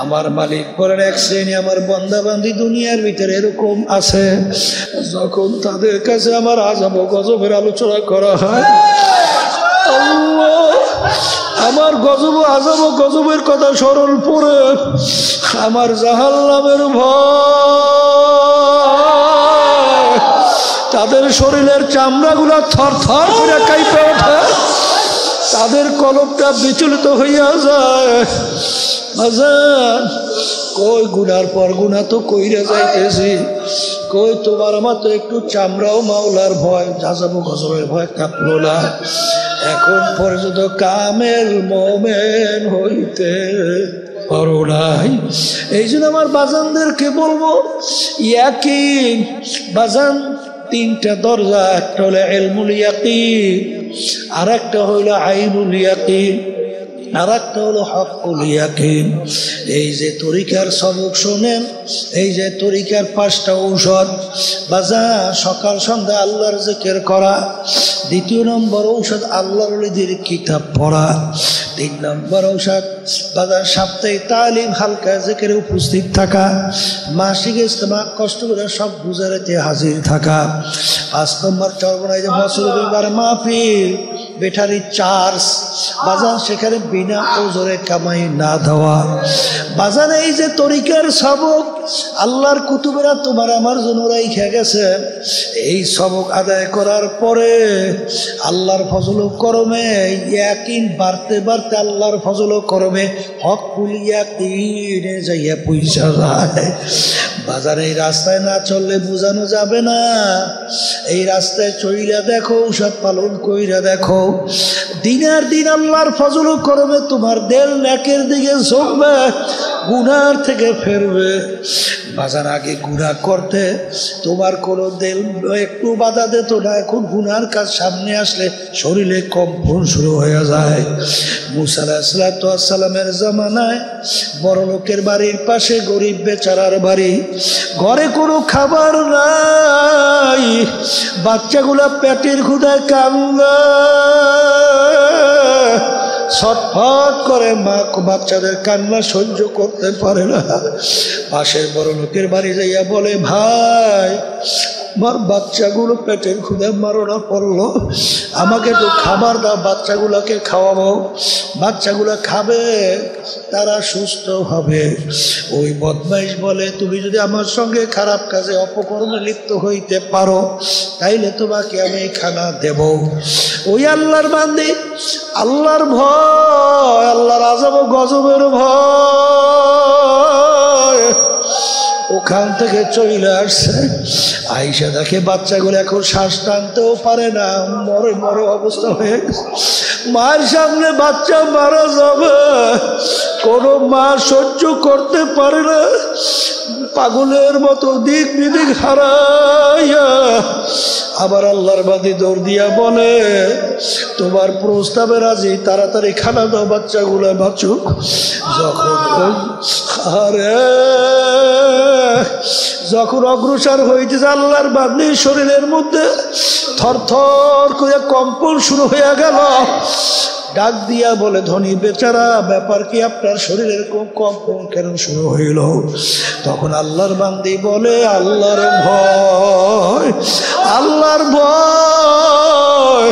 আমার মালিক বলেন এক শ্রেণী আমার বান্দাবান্দি দুনিয়ার ভিতরে এরকম আছে, যখন তাদের কাছে আমার আযাব ও গজবের আলোচনা করা হয়, আল্লাহ আমার গজব আযাব ও গজবের কথা স্মরণ পড়ে আমার জাহান্নামের ভয়, তাদের শরীরের চামড়াগুলা থরথর করে কাঁপে ওঠে, তাদের কলবটা বিচলিত হইয়া যায়। বাজার কই গুনার পর গুনা তো কইরা যাইতেছি, কই তোমার আমার তো একটু চামড়াও মাওলার ভয় আযাব গজবের ভয় কাঁপলো না, এখন পর্যন্ত কামেল মোমেন হইতে পারো নাই। এই জন্য আমার বাজানদেরকে বলবো ইয়াকিন বাজান তিনটা দরজা, একটা হলো ইলমুল ইয়াকিন, আর একটা হলো আইনুল ইয়াকিন, আর একটা হলো হকুল ইয়াকিন। এই যে তরিকার সবক শোনেন, এই যে তরিকার 5টা ঔষধ বাজা, সকাল সন্ধ্যা আল্লাহর জিকির করা, 2 নম্বর ঔষধ আল্লাহর ওলিদের কিতাব পড়া, 3 নম্বর ঔষধ বাজার সাপ্তাহিক তালিম হালকা জিকিরে উপস্থিত থাকা, মাসিক ইজতেমা কষ্ট করে সব গুজারাতে হাজির থাকা, 5 নম্বর চরবনায় যে বছরে 2বার মাহফিল ব্যাটারি চার্জ বাজান, সেখানে বিনা ওজরে কামাই না দেওয়া বাজান। এই যে তরিকার সবক আল্লাহর কুতুবেরা তোমার আমার জন্য রাইখা গেছে, এই সবক আদায় করার পরে আল্লাহর ফজল ও করমে ইয়াকিন বাড়তে বাড়তে আল্লাহর ফজল ও করমে হকুল ইয়াকিনে যাইয়া পয়সা যায় বাজার। এই রাস্তায় না চললে বোঝানো যাবে না, এই রাস্তায় চইলা দেখো, সব পালন কইরা দেখো, দিনের দিন আল্লাহর ফজল ও করমে তোমার দেল নেকের দিকে ঝুঁকবে, গুনার থেকে ফেরবে বাজার। আগে গুনাহ করতে তোমার কোনো দেল একটু বাধা দিত না, এখন গুনার কাজ সামনে আসলে শরীরে কম্পন শুরু হয়ে যায়। মুসা আলাইহিস সালামের জামানায় বড় লোকের বাড়ির পাশে গরিব বেচারার বাড়ি, ঘরে কোনো খাবার নাই, বাচ্চাগুলা পেটের ক্ষুধায় কান্না, ছটফট করে মা বাচ্চাদের কান্না সহ্য করতে পারে না, পাশের বড় লোকের বাড়ি যাইয়া বলে ভাই আমার বাচ্চাগুলো পেটের ক্ষুধায় মারণা পড়লো, আমাকে তো খাবার দাও, বাচ্চাগুলোকে খাওয়াবো, বাচ্চাগুলো খাবে তারা সুস্থ হবে। ওই বদমাইশ বলে তুমি যদি আমার সঙ্গে খারাপ কাজে অপকর্মে লিপ্ত হইতে পারো তাইলে তোমাকে আমি খানা দেব। ওই আল্লাহর বান্দি আল্লাহর ভয়, আল্লাহর আযাব ও গজবের ভয় ওখান থেকে চলে আসছে, আইসা দেখে বাচ্চাগুলো এখন শ্বাস টানতেও পারে না, মরে মরে অবস্থা হয়ে গেছে। মায়ের সামনে বাচ্চা মারা যাবে, কোনো মা সহ্য করতে পারে না, পাগলের মতো দিক বিদিক হারাইয়া আবার আল্লাহর বাদী দৌড় দিয়া বলে তোমার প্রস্তাবে রাজি, তাড়াতাড়ি খানা দাও, বাচ্চাগুলো বাঁচুক। যখন অগ্রসর হইতেছে আল্লাহর বান্দির শরীরের মধ্যে থরথর করে কম্পন শুরু হয়ে গেল, ডাক দিয়া বলে ধনী বেচারা ব্যাপার কি, আপনার শরীরের কম্পন কেন শুরু হইল? তখন আল্লাহর বান্দি বলে আল্লাহর ভয়, আল্লাহর ভয়,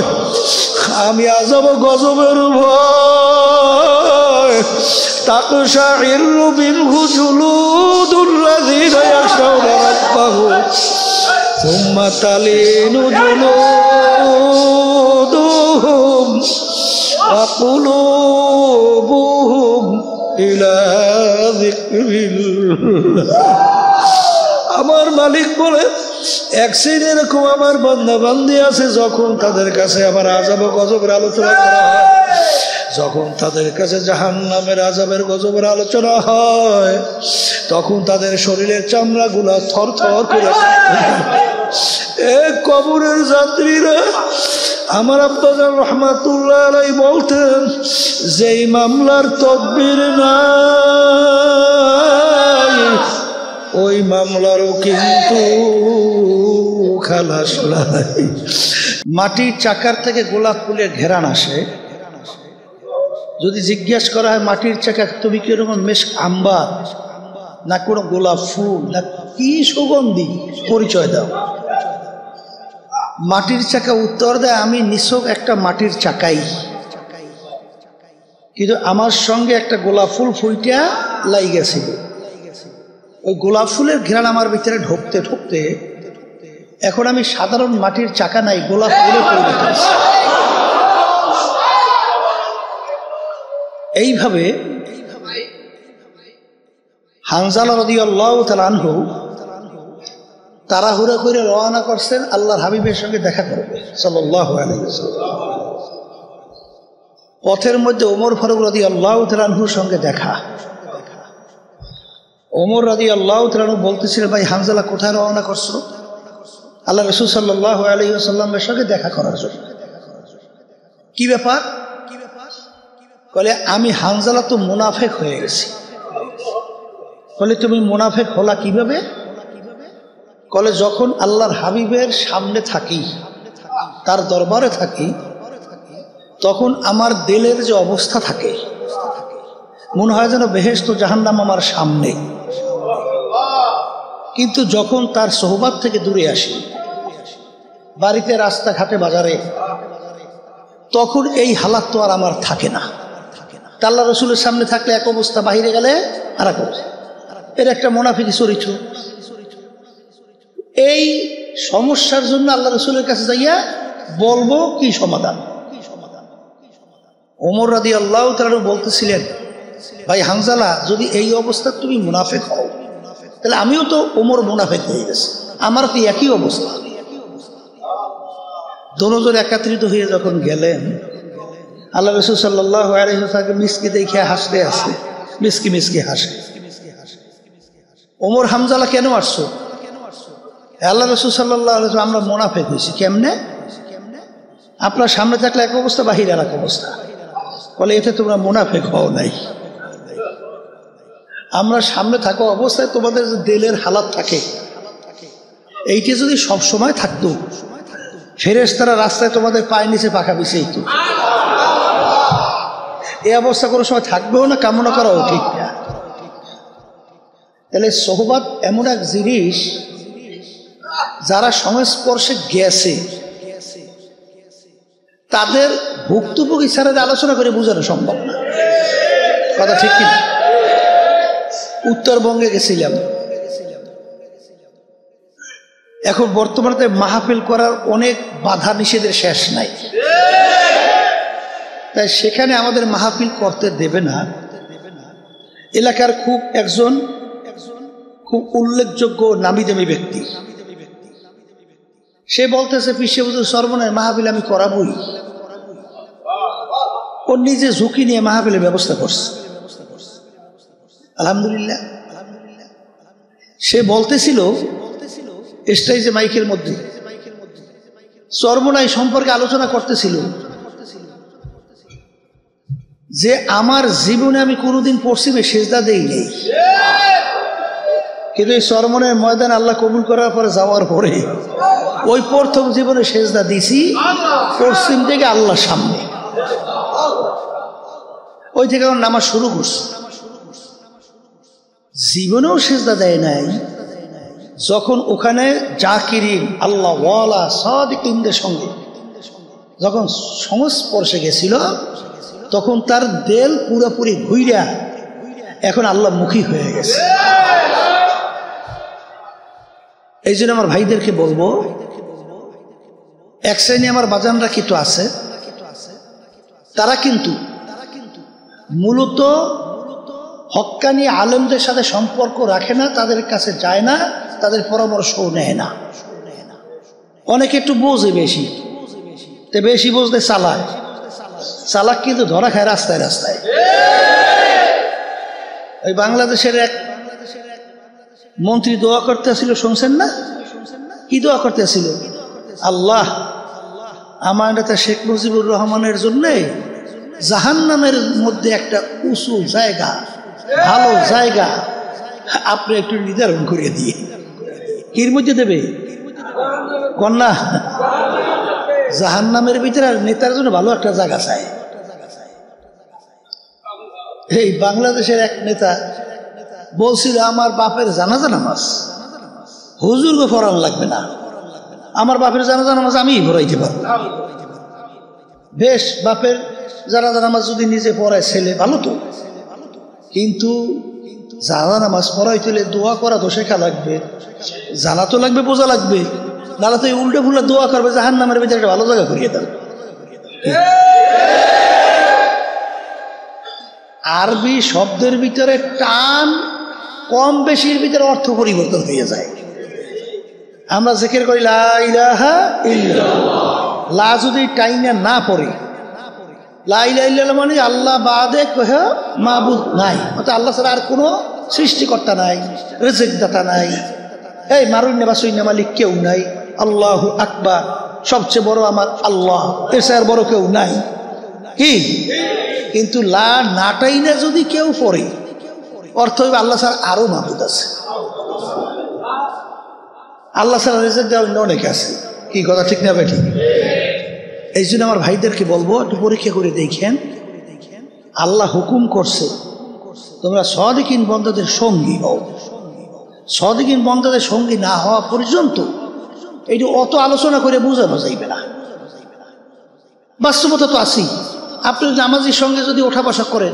আমি আযাব গজবের ভয়। তাকশাইরু মিনহু জুলুদুল্লাযীনা ইয়াখশাউনা রাব্বাহুম সুম্মা তালিনু জুলুদুহুম ওয়া কুলুবুহুম ইলা যিকরিল্লাহ। আমার মালিক বলে এক শ্রেণী এরকম আমার বান্দা বান্দি আছে, যখন তাদের কাছে আমার আযাব ও গজবের আলোচনা করা হয়, যখন তাদের কাছে জাহান্নামের আযাবের গজবের আলোচনা হয়, তখন তাদের শরীরের চামড়াগুলা থরথর করে এ কবরের যাত্রীরা। আমার আব্বাজান রহমাতুল্লাহ আলাইহি বলতেন যেই মামলার তদবির নাই ওই মামলারও কিন্তু খালাস নাই। মাটির চাকার থেকে গোলাপ ফুলের ঘেরান আসে, যদি জিজ্ঞাসা করা হয় মাটির চাকা তুমি কিরকম মেশক আম্বা না কোনো গোলাপ ফুল না কি সুগন্ধি, পরিচয় দাও। মাটির চাকা উত্তর দেয় আমি নিছক একটা মাটির চাকাই, কিন্তু আমার সঙ্গে একটা গোলাপ ফুল ফুইটা লাই গেছিল। ওই গোলাপ ফুলের ঘ্রাণ আমার ভিতরে ঢুকতে ঢুকতে এখন আমি সাধারণ মাটির চাকা নাই, গোলাপ ফুলে পরিণত হয়েছি। এইভাবে হানজালা রাদিয়াল্লাহু তাআলা আনহু তাড়াহুড়া করে রওনা করছেন আল্লাহর হাবিবের সঙ্গে দেখা করবে সাল্লাল্লাহু আলাইহি ওয়াসাল্লাম। পথের মধ্যে ওমর ফারুক রাদিয়াল্লাহু তাআলা আনহুর সঙ্গে দেখা। ওমর রাদিয়াল্লাহু তাআলা আনহু বলতেছিলেন, ভাই হানজালা কোথায় রওনা করছো? আল্লাহ রাসূল সাল্লাল্লাহু আলাইহি ওয়াসাল্লামের সঙ্গে দেখা করার জন্য। কি ব্যাপার? বলে আমি হানজালা তো মুনাফিক হয়ে গেছি। বলে তুমি মুনাফিক হলা কিভাবে? বলে যখন আল্লাহর হাবিবের সামনে থাকি, তার দরবারে থাকি, তখন আমার দিলের যে অবস্থা থাকে মনে হয় যেন বেহেশত জাহান্নাম আমার সামনে। কিন্তু যখন তার সোহবত থেকে দূরে আসি, বাড়িতে, রাস্তাঘাটে, বাজারে, তখন এই হালাত তো আর আমার থাকে না। আল্লাহ রসুলের সামনে থাকলে এক অবস্থা, বাহিরে গেলে আর এক অবস্থা। এর একটা মুনাফিকি চরিত্র। এই সমস্যার জন্য আল্লাহ রসুলের কাছে যাইয়া বলবো কি সমাধান? ওমর রাদিয়াল্লাহু তাআলা বলতেছিলেন, ভাই হানজালা যদি এই অবস্থা তুমি মুনাফিক হও, তাহলে আমিও তো ওমর মুনাফিক হয়ে গেছি, আমার তো একই অবস্থা। দোনোজন একত্রিত হয়ে যখন গেলেন, আল্লাহ রাসূল সাল্লাল্লাহু আলাইহি ওয়াসাল্লাম মিসকি দেখে হাসতে আছে, মিসকি মিসকি হাসে। ওমর, হানজালা কেন আসছো? আল্লাহ রাসূল সাল্লাল্লাহু আলাইহি ওয়াসাল্লাম, আমরা মুনাফিক হয়েছি। কেমনে? আপনার সামনে থাকলে এক অবস্থা, বাহিরে আর এক অবস্থা। বলে এতে তোমরা মুনাফিক হও নাই। আমরা সামনে থাকা অবস্থায় তোমাদের যে দিলের হালাত থাকে, এইটা যদি সব সময় থাকতো, ফেরেশতারা রাস্তায় তোমাদের পায়ের নিচে পাখা বিছাইতো। এই অবস্থা কোনো সময় থাকবেও না, কামনা করাও ঠিক না। তাহলে সোহবত এমন এক জিনিস, যারা সংস্পর্শে গেছে তাদের ভুক্তভোগী ছাড়া আলোচনা করে বোঝানো সম্ভব না। কথা ঠিক কিনা? উত্তরবঙ্গে গেছিলাম, এখন বর্তমানে মাহফিল করার অনেক বাধা নিষেধের শেষ নাই, তাই সেখানে আমাদের মাহফিল করতে দেবে না। এলাকার একজন খুব উল্লেখযোগ্য নামি দামি ব্যক্তি, সে বলতেছে পিসে হুজুর সর্বনয় মাহফিল আমি করাবই। ও নিজে ঝুঁকি নিয়ে মাহফিলের ব্যবস্থা করছে, আলহামদুলিল্লাহ। সে বলতেছিল স্টেজে মাইকের মধ্যে সর্বনয় সম্পর্কে আলোচনা করতেছিল যে আমার জীবনে আমি কোনোদিন পশ্চিমে সেজদা দেই নেই, কিন্তু এই সরমনের ময়দান আল্লাহ কবুল করার পরে যাওয়ার পরে ওই প্রথম জীবনে সেজদা দিছি পশ্চিম থেকে আল্লাহর সামনে। ওই থেকে আমার নামাজ শুরু করছে। জীবনেও সেজদা দেয় নাই। যখন ওখানে জাকিরিন আল্লাহ ওয়ালা সাদিকিনদের সঙ্গে যখন সংস্পর্শে গেছিল, তখন তার দিল পুরোপুরি ঘুইরা এখন আল্লাহ মুখী হয়ে গেছে। এই জন্য আমার ভাইদেরকে বলবো, এক শ্রেণী আমার বাজানরা কিন্তু আছে, তারা কিন্তু মূলত হক্কানি আলেমদের সাথে সম্পর্ক রাখে না, তাদের কাছে যায় না, তাদের পরামর্শও নেয় না। অনেকে একটু বোঝে বেশি, তো বেশি বুঝতে চালাক, চালাক কিন্তু ধরা খায় রাস্তায় রাস্তায়। ওই বাংলাদেশের এক মন্ত্রী দোয়া করতেছিল, শুনছেন না? কি দোয়া করতেছিল? আল্লাহ আমার নেতা শেখ মুজিবুর রহমানের জন্যে জাহান্নামের মধ্যে একটা উঁচু জায়গা, ভালো জায়গা আপনি একটু নির্ধারণ করে দিয়ে। কির মধ্যে দেবে? কন্যা জাহান্নামের ভিতরে, আর নেতার জন্য ভালো একটা জায়গা চাই। এই বাংলাদেশের এক নেতা বলছিল আমার বাপের জানাজা নামাজ হুজুরকে পড়ান লাগবে না, আমার বাপের জানাজা নামাজ আমিই পড়াইতে পারবো। বেশ, বাপের জানাজা নামাজ যদি নিজে পড়ায় ছেলে ভালো তো, কিন্তু জানাজা নামাজ পড়াইতে হলে দোয়া করা তো শেখা লাগবে, জানা তো লাগবে, বোঝা লাগবে, নাহলে তো উল্টে ফুলে দোয়া করবে জাহান্নামের ভিতরে একটা ভালো জায়গা করিয়ে দেবে। আরবি শব্দের ভিতরে টান কম বেশির ভিতরে অর্থ পরিবর্তন হয়ে যায়। আমরা জিকির করি লা ইলাহা ইল্লাল্লাহ, লা যদি টাইনা না পড়ে, লা ইলাহা ইল্লাল্লাহ মানে আল্লাহ বাদে কোন মাবুদ নাই, অর্থাৎ আল্লাহ ছাড়া আর কোনো সৃষ্টিকর্তা নাই, রিজিকদাতা নাই, এই মারুন নেবাসুইন মালিক কেউ নাই, আল্লাহু আকবার, সবচেয়ে বড় আমার আল্লাহ, এর চেয়ে বড় কেউ নাই। কি কিন্তু লা নাটাই না যদি কেউ পড়ে, অর্থ হইবে আল্লাহ ছাড়া আরো মাবুদ আছে, আল্লাহ ছাড়া রিজিক দেওয়া অনেক আছে। কি কথা ঠিক না বেঠিক? এই জন্য আমার ভাইদেরকে বলবো একটু পরীক্ষা করে দেখেন, আল্লাহ হুকুম করছে তোমরা সাদিকিন বান্দাদের সঙ্গী হও। সাদিকিন বান্দাদের সঙ্গী না হওয়া পর্যন্ত এইটা অত আলোচনা করে বোঝানো যাইবে না। বাস্তবতা তো আছেই, আপনি নামাজের সঙ্গে যদি ওঠা বসা করেন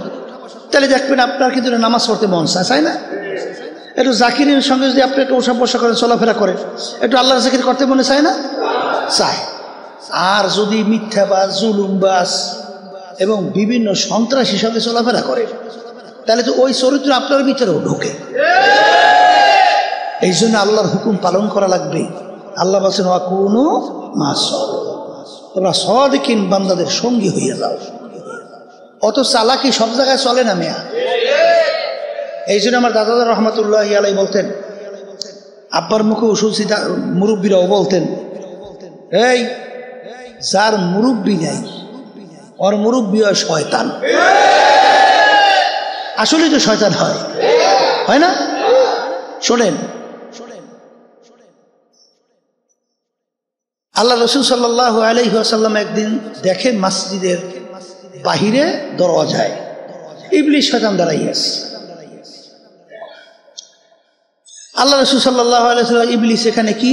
তাহলে দেখবেন আপনার কিন্তু নামাজ পড়তে মন চায় না? একটু জাকিরের সঙ্গে যদি আপনি একটু ওঠা বসা করেন, চলাফেরা করেন, একটু আল্লাহর জিকির করতে মনে চায় না? চায়। আর যদি মিথ্যাবাজ, জুলুমবাজ এবং বিভিন্ন সন্ত্রাসী সঙ্গে চলাফেরা করে তাহলে তো ওই চরিত্র আপনার ভিতরেও ঢোকে। এই জন্য আল্লাহর হুকুম পালন করা লাগবে। আল্লাহ বলছেন ওয়াকুনু মাস, তোমরা সাদিকিন বান্দাদের সঙ্গী হইয়া যাও। অত চালাকি সব জায়গায় চলে না মেয়া। এই জন্য আমার দাদা রহমতুল্লাহ আলাই বলতেন, আব্বার মুখে শুনছি মুরব্বীরাও বলতেন, এই যার মুরব্বী নাই ওর মুরব্বী হয় শয়তান। আসলেই তো শয়তান হয় না? শোনেন, আল্লাহ রসুল সাল্লাল্লাহু আলাইহি ওয়াসাল্লাম একদিন দেখেন মসজিদের বাহিরে দরওয়াজায় ইবলিস শয়তান দাঁড়াইয়াছে। আল্লাহ রসুল সাল্লাল্লাহু আলাইহি ওয়াসাল্লাম, ইবলিস এখানে কি?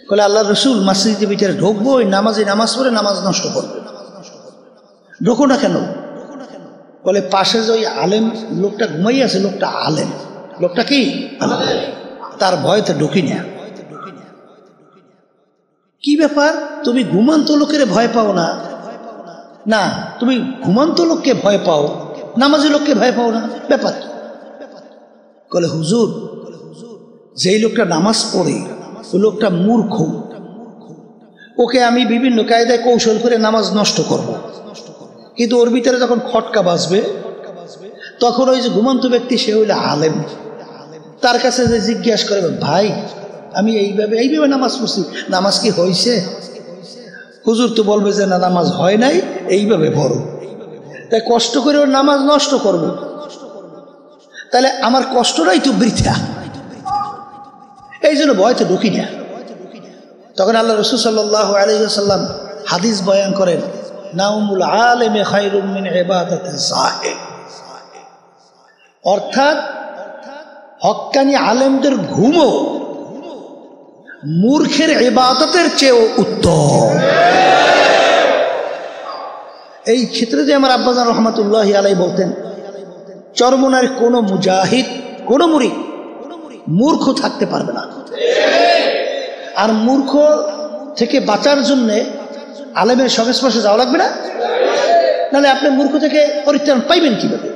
বলে আল্লাহ রসুল মসজিদের ভিতরে ঢুকবো, ওই নামাজ পড়ে নামাজ নষ্ট করবে, ঢুকো না কেন? বলে পাশে যে ওই আলেম লোকটা ঘুমাই আছে, লোকটা আলেম, লোকটা কি তার ভয়তে ঢুকি না। কি ব্যাপার, তুমি ঘুমান্ত লোকের ভয় পাও না? না, তুমি ঘুমান্ত লোককে ভয় পাও, নামাজি লোককে ভয় পাও না, ব্যাপার? বলে হুজুর, যেই লোকটা নামাজ পড়ে ওই লোকটা মূর্খ, ওকে আমি বিভিন্ন কায়দায় কৌশল করে নামাজ নষ্ট করব, কিন্তু ওর ভিতরে যখন খটকা বাজবে তখন ওই যে ঘুমন্ত ব্যক্তি সে হইলে আলেম, তার কাছে যে জিজ্ঞাসা করে, ভাই আমি এইভাবে নামাজ পড়ছি, নামাজ কি হয়েছে? হুজুর তো বলবে যে না, নামাজ হয় নাই, এইভাবে পড়ো। তাই কষ্ট করে ওর নামাজ নষ্ট করব, তাহলে আমার কষ্টটাই তো বৃথা। এই জন্য ভয়তে ঢুকি না। তখন আল্লাহ রসুল সাল্লাল্লাহু আলাইহি ওয়াসাল্লাম হাদিস বয়ান করেন, নাউমুল আলেমে খায়রুম মিন ইবাদাতিল সাহিব, অর্থাৎ হক্কানি আলেমদের ঘুমও মূর্খের ইবাদতের চেয়েও উত্তম। এই ক্ষেত্রে যে আমার আব্বাজান রহমতুল্লাহ আলাই বলতেন, চরমনার কোন মুজাহিদ, কোন মুরিদ মূর্খ থাকতে পারবে না। আর মূর্খ থেকে বাঁচার জন্যে আলেমের সংস্পর্শে যাওয়া লাগবে না, নাহলে আপনি মূর্খ থেকে পরিত্রাণ পাইবেন কিভাবে?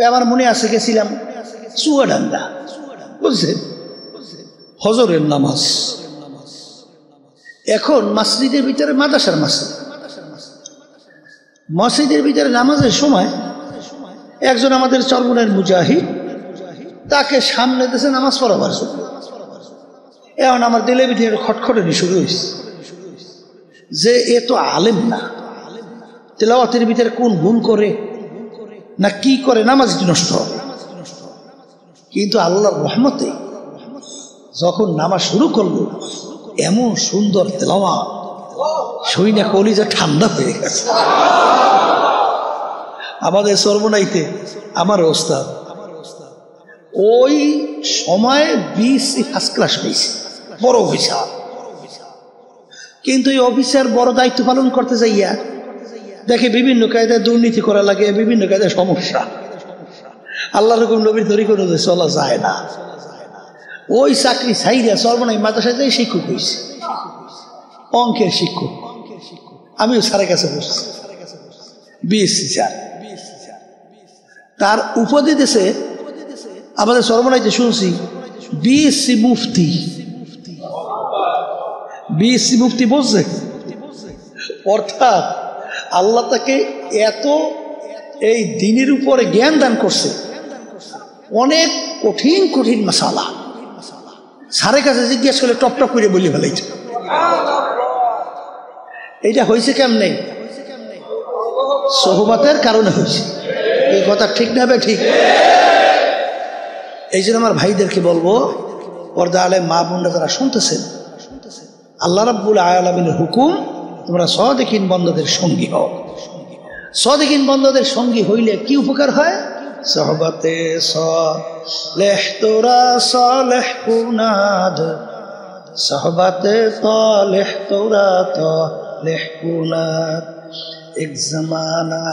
আমার মনে আছে, গেছিলাম চুয়াডাঙ্গা, বুঝছেন, হজরের নামাজ। এখন মসজিদের ভিতরে, মাদ্রাসার মসজিদের ভিতরে নামাজের সময় একজন আমাদের চরমনের মুজাহিদ তাকে সামনে দিয়েছে নামাজ পড়াবার জন্য। এখন আমার দিলে ভিতরে খটখটানি শুরু হয়েছে যে এ তো আলেম না, তেলাওয়াতের ভিতরে কোন ভুল করে না কি করে, নামাজ নষ্ট হবে। কিন্তু আল্লাহর রহমতে যখন নামাজ শুরু করলো, এমন সুন্দর তেলাওয়াত, শুই না কলিজা ঠান্ডা হয়ে গেছে। আমাদের সর্বনাইতে আমার ওস্তাদ ওই সময় বিএসসি ফার্স্ট ক্লাস পেয়েছে, বড় অফিসার। কিন্তু এই অফিসার বড় দায়িত্ব পালন করতে যাইয়া দেখে বিভিন্ন কায়দায় দুর্নীতি করা লাগে, বিভিন্ন কায়দায় সমস্যা, আল্লাহর হুকুম নবীর তরিকা অনুযায়ী চলা যায় না। ওই চাকরি ছাইরা সর্বনাই মাদ্রাসায় যাই শিক্ষক হয়েছে, অঙ্কের শিক্ষক। আমিও স্যারের কাছে বসছি, বিএসসি স্যার। তার উপাধি দেশে আমাদের সর্বনাইতে শুনছি বিএসসি মুফতি। বিএসসি মুফতি বলছে, অর্থাৎ আল্লাহ তাকে এত এই দিনের উপরে জ্ঞান দান করছে, অনেক কঠিন কঠিন মাসালা স্যারের কাছে জিজ্ঞেস করলে টপ টপ করে বলে ফেলাইছে। এইটা হয়েছে কেমনে? সোহবতের কারণে হয়েছে। এই কথা ঠিক না? ঠিক। এই জন্য আমার ভাইদেরকে বলবো, পর্দা আলে মা বোনরা যারা শুনতেছেন, আল্লাহ রাব্বুল আলামিনের হুকুম, তোমরা সাদিকিন বান্দাদের সঙ্গী হও। সাদিকিন বান্দাদের সঙ্গী হইলে কি উপকার হয়? সোহবতে সালেহ তোরা সালেহ কুনাদ, সোহবতে সালেহ তোরা সালেহ কুনাদ। এক জামানা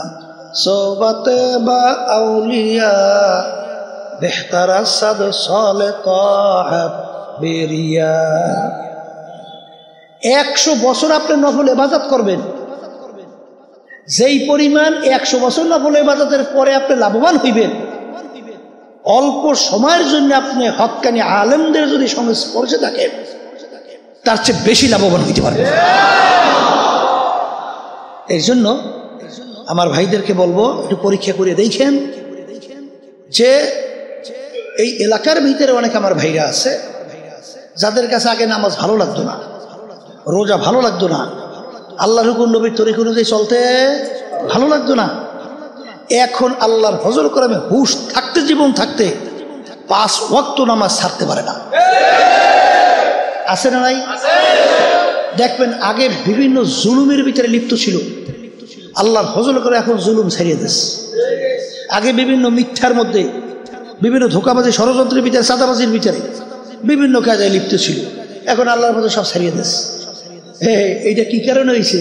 সোহবতে বা আউলিয়া বেহতার সাদ সালে তাহাত বেরিয়া। 100 বছর আপনি নফল ইবাদত করবেন, যেই পরিমাণ 100 বছর নফল ইবাদতের পরে আপনি লাভবান হইবেন, অল্প সময়ের জন্য আপনি হক্কানি আলেমদের যদি সংস্পর্শে থাকেন, তার চেয়ে বেশি লাভবান হইতে পারবেন। এই জন্য আমার ভাইদেরকে বলবো, একটু পরীক্ষা করে দেখেন যে এই এলাকার ভিতরে অনেক আমার ভাইরা আছে যাদের কাছে আগে নামাজ ভালো লাগতো না, রোজা ভালো লাগতো না, আল্লাহর হুকুম নবীর তরিকা অনুযায়ী চলতে ভালো লাগতো না। এখন আল্লাহর ফজল কোরআনে হুশ থাকতে, জীবন থাকতে 5 ওয়াক্ত নামাজ ছাড়তে পারে না। আছে না নাই? দেখবেন আগে বিভিন্ন জুলুমের ভিতরে লিপ্ত ছিল, আল্লাহর ফজল করে এখন জুলুম ছাড়িয়ে দিস। আগে বিভিন্ন মিথ্যার মধ্যে, বিভিন্ন ধোঁকাবাজি, ষড়যন্ত্রের ভিতরে, চাঁদাবাজির ভিতরে বিভিন্ন কাজে লিপ্ত ছিল, এখন আল্লাহর ফজল সব ছাড়িয়ে দিস। এইটা কি কারণে হয়েছে?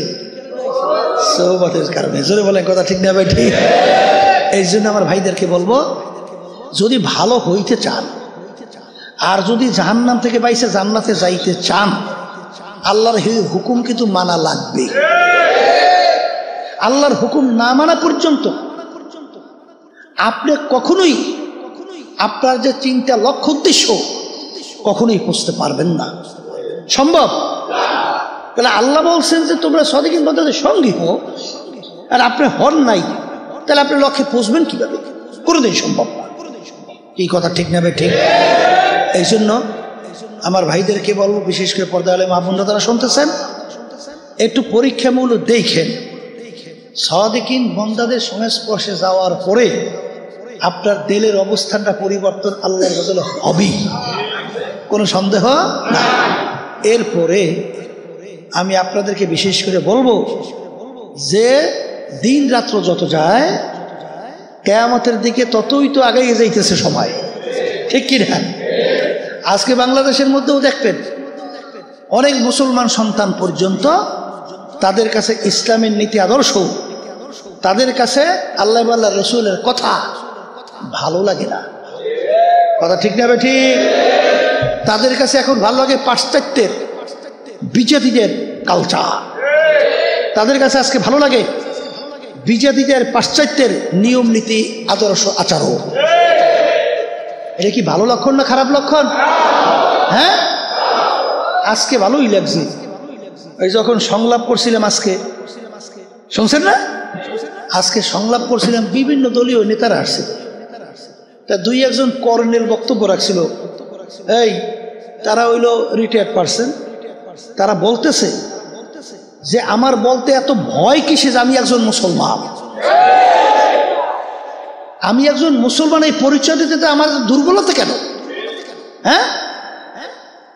সোহবতের কারণে। জোরে বলেন, কথা ঠিক না ভাই? ঠিক। এই জন্য আমার ভাইদেরকে বলবো, যদি ভালো হইতে চান আর যদি জাহান্নাম থেকে বাইসে জান্নাতে যাইতে চান, আল্লাহর হুকুম কিন্তু মানা লাগবে। আল্লাহর হুকুম না মানা পর্যন্ত আপনি কখনোই আপনার যে চিন্তা, লক্ষ্য, উদ্দেশ্য কখনোই পৌঁছতে পারবেন না। সম্ভব? তাহলে আল্লাহ বলছেন যে তোমরা সাদিকিন বান্দাদের সঙ্গী হও, আর আপনি হন নাই, তাহলে আপনি লক্ষ্যে পৌঁছবেন কিভাবে? কোনোদিন সম্ভব না। এই কথা ঠিক না? ঠিক। এই জন্য আমার ভাইদেরকে বলবো, বিশেষ করে পর্দা আলে মা বোনরা যারা শুনতেছেন, একটু পরীক্ষামূলক দেখেন, সাদিকিন বান্দাদের সংস্পর্শে যাওয়ার পরে আপনার দিলের অবস্থানটা পরিবর্তন আল্লাহর বদলে হবেই, কোনো সন্দেহ না। এরপরে আমি আপনাদেরকে বিশেষ করে বলবো যে দিন রাত্র যত যায়, কিয়ামতের দিকে ততই তো আগাইয়ে যাইতেছে সময়, ঠিক কি না? আজকে বাংলাদেশের মধ্যেও দেখবেন অনেক মুসলমান সন্তান পর্যন্ত তাদের কাছে ইসলামের নীতি আদর্শ, তাদের কাছে আল্লাহ আল্লাহ রসুলের কথা ভালো লাগে না। কথা ঠিক না? ঠিক। তাদের কাছে এখন ভালো লাগে পাশ্চাত্যের, বিজাতিদের কালচার। তাদের কাছে আজকে ভালো লাগে বিজাতিদের, পাশ্চাত্যের নিয়ম নীতি, আদর্শ, আচরণ। এটা কি ভালো লক্ষণ না খারাপ লক্ষণ? হ্যাঁ, আজকে ভালোই লাগছে। ওই যখন সংলাপ করছিলাম আজকে, শুনছেন না? আজকে সংলাপ করছিলাম, বিভিন্ন দলীয় নেতারা আসছে, তা 2-1 কর্নেল বক্তব্য রাখছিল। এই তারা হইল রিটায়ার্ড পার্সন, তারা বলতেছে যে আমার বলতে এত ভয় কিসে যে আমি একজন মুসলমান, আমি একজন মুসলমান, এই পরিচয় দিতে আমার দুর্বলতা কেন? হ্যাঁ,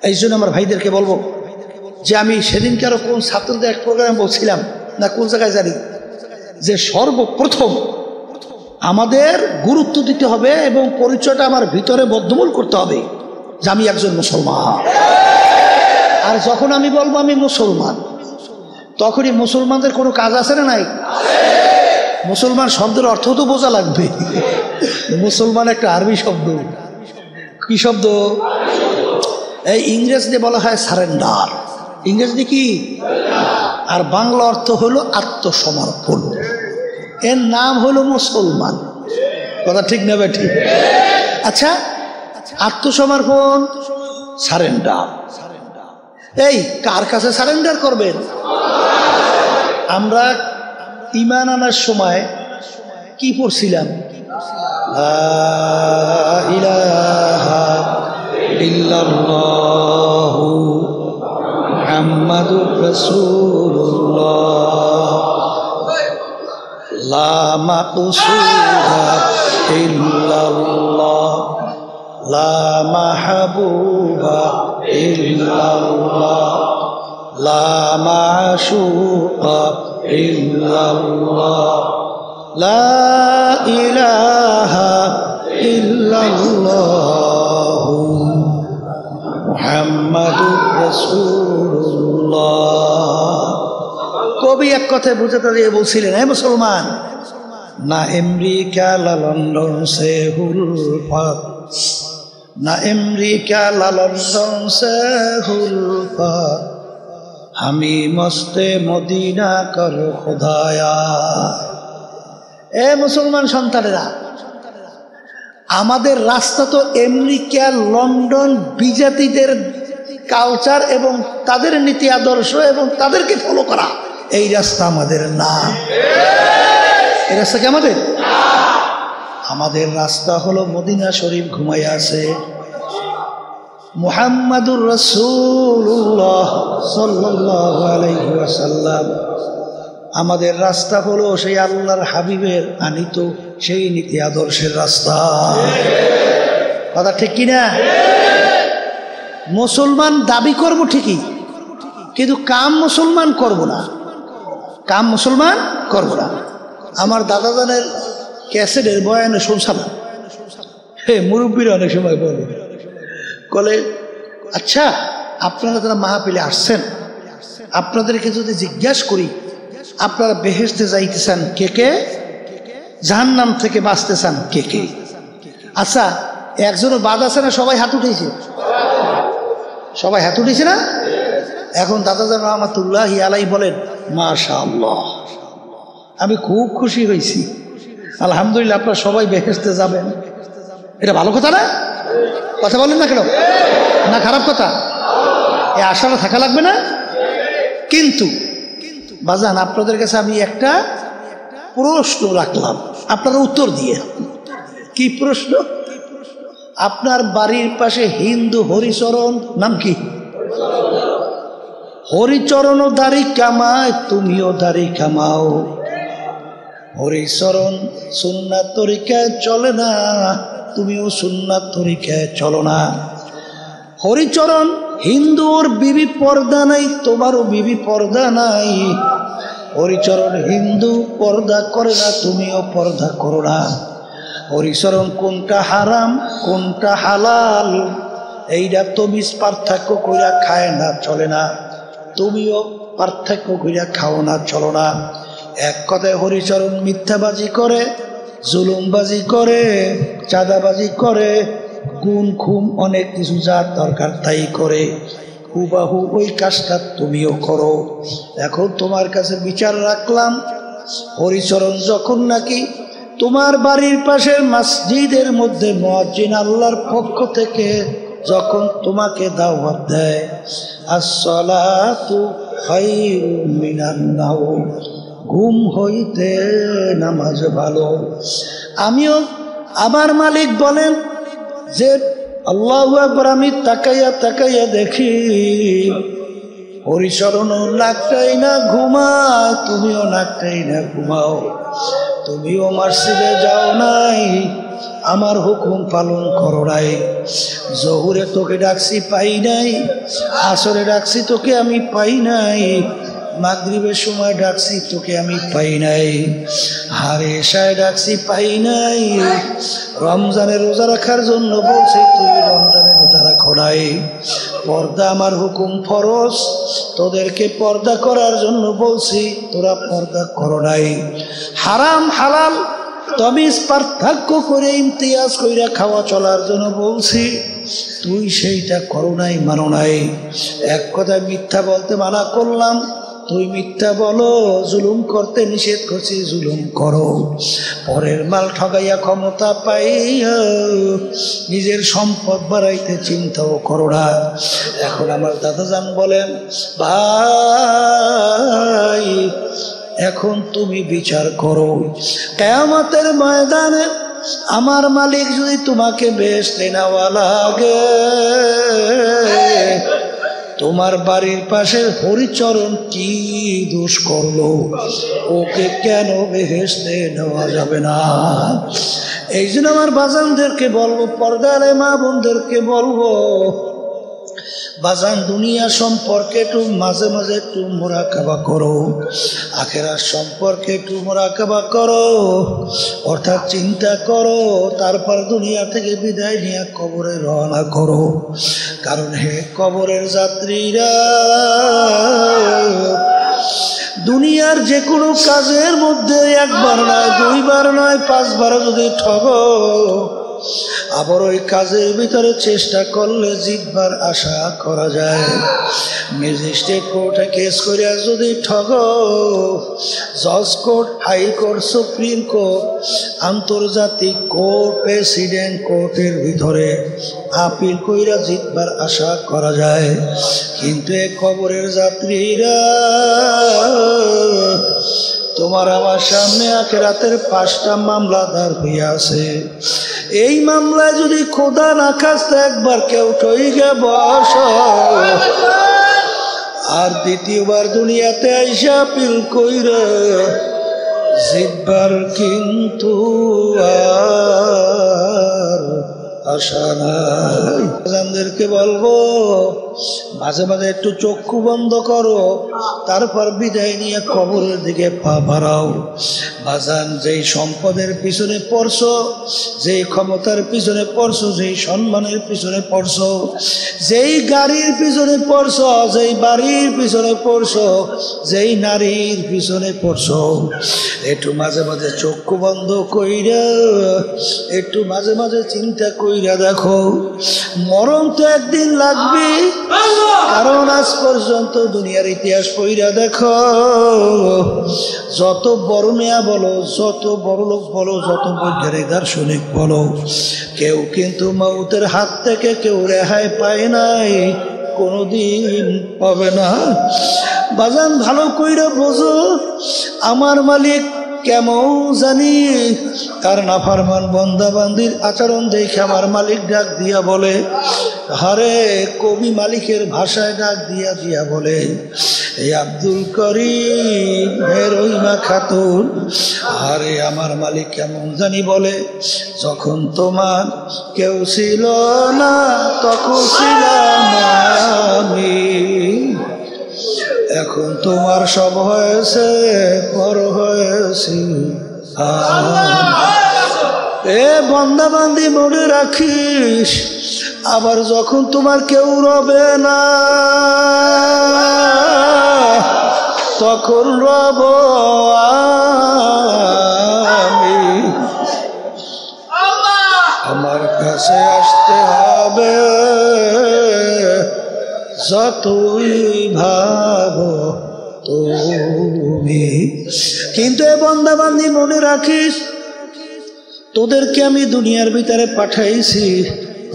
এই জন্য আমার ভাইদেরকে বলবো যে আমি সেদিনকে আরো কোন ছাত্রদের এক প্রোগ্রামে বলছিলাম না, কোন জায়গায় জানি, যে সর্বপ্রথম আমাদের গুরুত্ব দিতে হবে এবং পরিচয়টা আমার ভিতরে বদ্ধমূল করতে হবে যে আমি একজন মুসলমান। আর যখন আমি বলবো আমি মুসলমান, তখনই মুসলমানদের কোনো কাজ আছে না নাই? মুসলমান শব্দের অর্থ তো বোঝা লাগবে। মুসলমান একটা আরবি শব্দ। কি শব্দ? এই ইংরেজিতে বলা হয় সারেন্ডার। ইংরেজি কি? আর বাংলা অর্থ হলো আত্মসমর্পণ। এর নাম হলো মুসলমান। কথা ঠিক নেবে? ঠিক। আচ্ছা, আত্মসমর্পণ, সারেন্ডার, এই কার কাছে সারেন্ডার করবেন? আমরা ঈমান আনার সময় কি পড়ছিলাম? লা ইলাহা ইল্লাল্লাহু মুহাম্মাদুর রাসূলুল্লাহ, লা মাকসুদা ইল্লাল্লাহ, লা মাহবুবা ইল্লাল্লাহ, লা মাশুকা ইল্লাল্লাহ, লা ইলাহা ইল্লাল্লাহ মুহাম্মাদুর রাসূলুল্লাহ। কবি এক কথায় বুঝাতে দিয়ে বলছিলেন, হে মুসলমান, না আমেরিকা লা লন্ডন সে হুলফাত, না আমেরিকা লা লন্ডন সে হুলফাত, আমি মস্তে মদিনা কর খোদায়া। এ মুসলমান সন্তানেরা, আমাদের রাস্তা তো আমেরিকা লন্ডন বিজাতিদের কালচার এবং তাদের নীতি আদর্শ এবং তাদেরকে ফলো করা, এই রাস্তা আমাদের না। এই রাস্তা কি আমাদের? আমাদের রাস্তা হলো মদিনা শরীফ ঘুমাইয়া আছে, মুহাম্মাদুর রাসূলুল্লাহ সাল্লাল্লাহু আলাইহি ওয়াসাল্লাম। আমাদের রাস্তা হলো সেই আল্লাহর হাবিবের আনিত সেই নীতি আদর্শের রাস্তা। কথা ঠিক কিনা? মুসলমান দাবি করব ঠিকই, কিন্তু কাম মুসলমান করব না। কাম মুসলমান করব না। আমার দাদাজানের ক্যাসেটের বয়ানে শুনছাম, মুরব্বীরা অনেক সময় বলে, আচ্ছা আপনারা যারা মাহফিলে আসছেন, আপনাদেরকে যদি জিজ্ঞাসা করি আপনারা বেহেশতে যাইতে চান কে কে, জাহান্নাম থেকে বাঁচতে চান কে কে? আচ্ছা, একজনও বাদ আছে না? সবাই হাত উঠেছে, সবাই হাত উঠেছে না? এখন দাদাজান রহমাতুল্লাহি আলাইহি বলেন, মাশাআল্লাহ, আমি খুব খুশি হয়েছি, আলহামদুলিল্লাহ, আপনারা সবাই বেহেশতে যাবেন। এটা ভালো কথা না? কথা বলেন না কেন? না খারাপ কথা? এই আশাটা থাকা লাগবে না? কিন্তু বাজান, আপনাদের কাছে আমি একটা প্রশ্ন রাখলাম, আপনারা উত্তর দিয়ে। কি প্রশ্ন? আপনার বাড়ির পাশে হিন্দু হরিচরণ, নাম কি? হরিচরণও দাড়ি কামায়, তুমিও দাড়ি কামাও। হরিচরণ সুন্নাত তরিকায় চলে না, তুমিও সুন্নাত তরিকায় চলো না। হরিচরণ হিন্দুর বিবি পর্দা নাই, তোমারও বিবি পর্দা নাই। হরিচরণ হিন্দু পর্দা করে না, তুমিও পর্দা করো না। হরিচরণ কোনটা হারাম কোনটা হালাল এইটা তমিজ পার্থক্য কইরা খায় না, চলে না। তুমিও পার্থক্য কইরা খাও না, চলো না। এক কথায় হরিচরণ মিথ্যাবাজি করে, জুলুমবাজি করে, চাঁদাবাজি করে, গুণ খুম অনেক কিছু যার দরকার তাই করে। হুবাহু ওই কাজটা তুমিও করো। এখন তোমার কাছে বিচার রাখলাম, হরিচরণ যখন নাকি তোমার বাড়ির পাশের মসজিদের মধ্যে মুয়াজ্জিন আল্লাহর পক্ষ থেকে যখন তোমাকে দাওয়াত দেয়, আসসালাতু খায়রুম মিনান নাওম, ঘুম হইতে নামাজ ভালো। আমিও আমার মালিক বলেন যে আল্লাহু আকবার, আমি তাকাইয়া তাকাইয়া দেখি হরিচরণও নাকটাই না ঘুমায়, তুমিও নাকটাই না ঘুমাও। তুমিও মসজিদে যাও নাই, আমার হুকুম পালন করো নাই। জহুরে তোকে ডাকছি পাই নাই, আসরে ডাকছি তোকে আমি পাই নাই, মাগরিবের সময় ডাকছি তোকে আমি পাই নাই, আর এশায় ডাকছি পাই নাই, রমজানের রোজা রাখার জন্য বলছি তুই রমজানের রোজা রাখো নাই, পর্দা আমার হুকুম ফরজ, তোদেরকে পর্দা করার জন্য বলছি তোরা পর্দা করো নাই, হারাম হালাল তমিজ পার্থক্য করে ইমতিয়াজ কইরা খাওয়া চলার জন্য বলছি, তুই সেইটা করো নাই, মানো নাই। এক কথায় মিথ্যা বলতে মানা করলাম, তুই মিথ্যা বলো, জুলুম করতে নিষেধ করছি, জুলুম করো, পরের মাল ঠগাইয়া ক্ষমতা পাইয়া নিজের সম্পদ বাড়াইতে চিন্তাও করো না। এখন আমার দাদাজান বলেন, ভাই এখন তুমি বিচার করো, কিয়ামতের ময়দানে আমার মালিক যদি তোমাকে বেহেশতে নেওয়া লাগে, তোমার বাড়ির পাশের হরিচরণ কি দোষ করলো, ওকে কেন বেহেশতে নেওয়া যাবে না? এই জন্য আমার বাজানদেরকে বলবো, পর্দার মা বোনদেরকে বলবো, বাজান দুনিয়া সম্পর্কে একটু মাঝে মাঝে একটু মুরাকাবা করো, আখিরাত সম্পর্কে একটু মুরাকাবা করো, অর্থাৎ চিন্তা করো, তারপর দুনিয়া থেকে বিদায় নিয়ে কবরে রওনা করো। কারণ হে কবরের যাত্রীরা, দুনিয়ার যে কোনো কাজের মধ্যে একবার নয়, দুইবার নয়, পাঁচবার যদি ঠগো, আবার ওই কাজের ভিতরে চেষ্টা করলে জিতবার আশা করা যায়। ম্যাজিস্ট্রেট কোর্টে কেস করিয়া যদি ঠগো, জজ কোর্ট, হাইকোর্ট, সুপ্রিম কোর্ট, আন্তর্জাতিক কোর্ট, প্রেসিডেন্ট কোর্টের ভিতরে আপিল কইরা জিতবার আশা করা যায়। কিন্তু এ কবরের যাত্রীরা, তোমার আমার সামনে আখিরাতের 5টা মামলা দাঁড় হইয়া আছে। এই মামলায় যদি খোদা না খাস্তে একবার কেউ ঠইগে বস, আর দ্বিতীয়বার দুনিয়াতে আইসা আপিল কইরা জিতবার কিন্তু আর আশা নাই। বাজানদেরকে বলবো, মাঝে মাঝে একটু চক্ষু বন্ধ করো, তারপর বিদায় নিয়ে কবরের দিকে পা বাড়াও। বাজান, যেই সম্পদের পিছনে পড়ছো, যেই ক্ষমতার পিছনে পড়ছো, যেই সম্মানের পিছনে পড়ছো, যেই গাড়ির পিছনে পড়ছো, যেই বাড়ির পিছনে পড়ছো, যেই নারীর পিছনে পড়ছো, একটু মাঝে মাঝে চক্ষু বন্ধ কইরা একটু মাঝে মাঝে চিন্তা কইরা দেখো, মরণ তো একদিন লাগবে। কারণ আজ পর্যন্ত দুনিয়ার ইতিহাস পইরা দেখো, যত বড় নেয়া বলো, যত বড় লোক বলো, যত বৈজ্ঞানিক দার্শনিক বলো, কেউ কিন্তু মউতের হাত থেকে কেউ রেহাই পায় নাই, কোনদিন পাবে না। বাজান ভালো কইরা বোঝো, আমার মালিক কেমন জানি, তার নাফরমান বান্দা বান্দির আচরণ দেখে আমার মালিক ডাক দিয়া বলে, হারে কবি মালিকের ভাষায় ডাক দিয়া দিয়া বলে, এই আব্দুল করিম হে রহিমা খাতুন, আরে আমার মালিক কেমন জানি বলে, যখন তোমার কেউ ছিল না তখন ছিলাম আমি, এখন তোমার সব হয়েছে, বড় হয়েছি। এ বান্দা বান্দি মনে রাখিস, আবার যখন তোমার কেউ রবে না, তখন রব আমি। আমার কাছে আসতে হবে, যতই ভাবো তুমি। কিন্তু এ বান্দা বান্দি মনে রাখিস, তোদেরকে আমি দুনিয়ার ভিতরে পাঠাইছি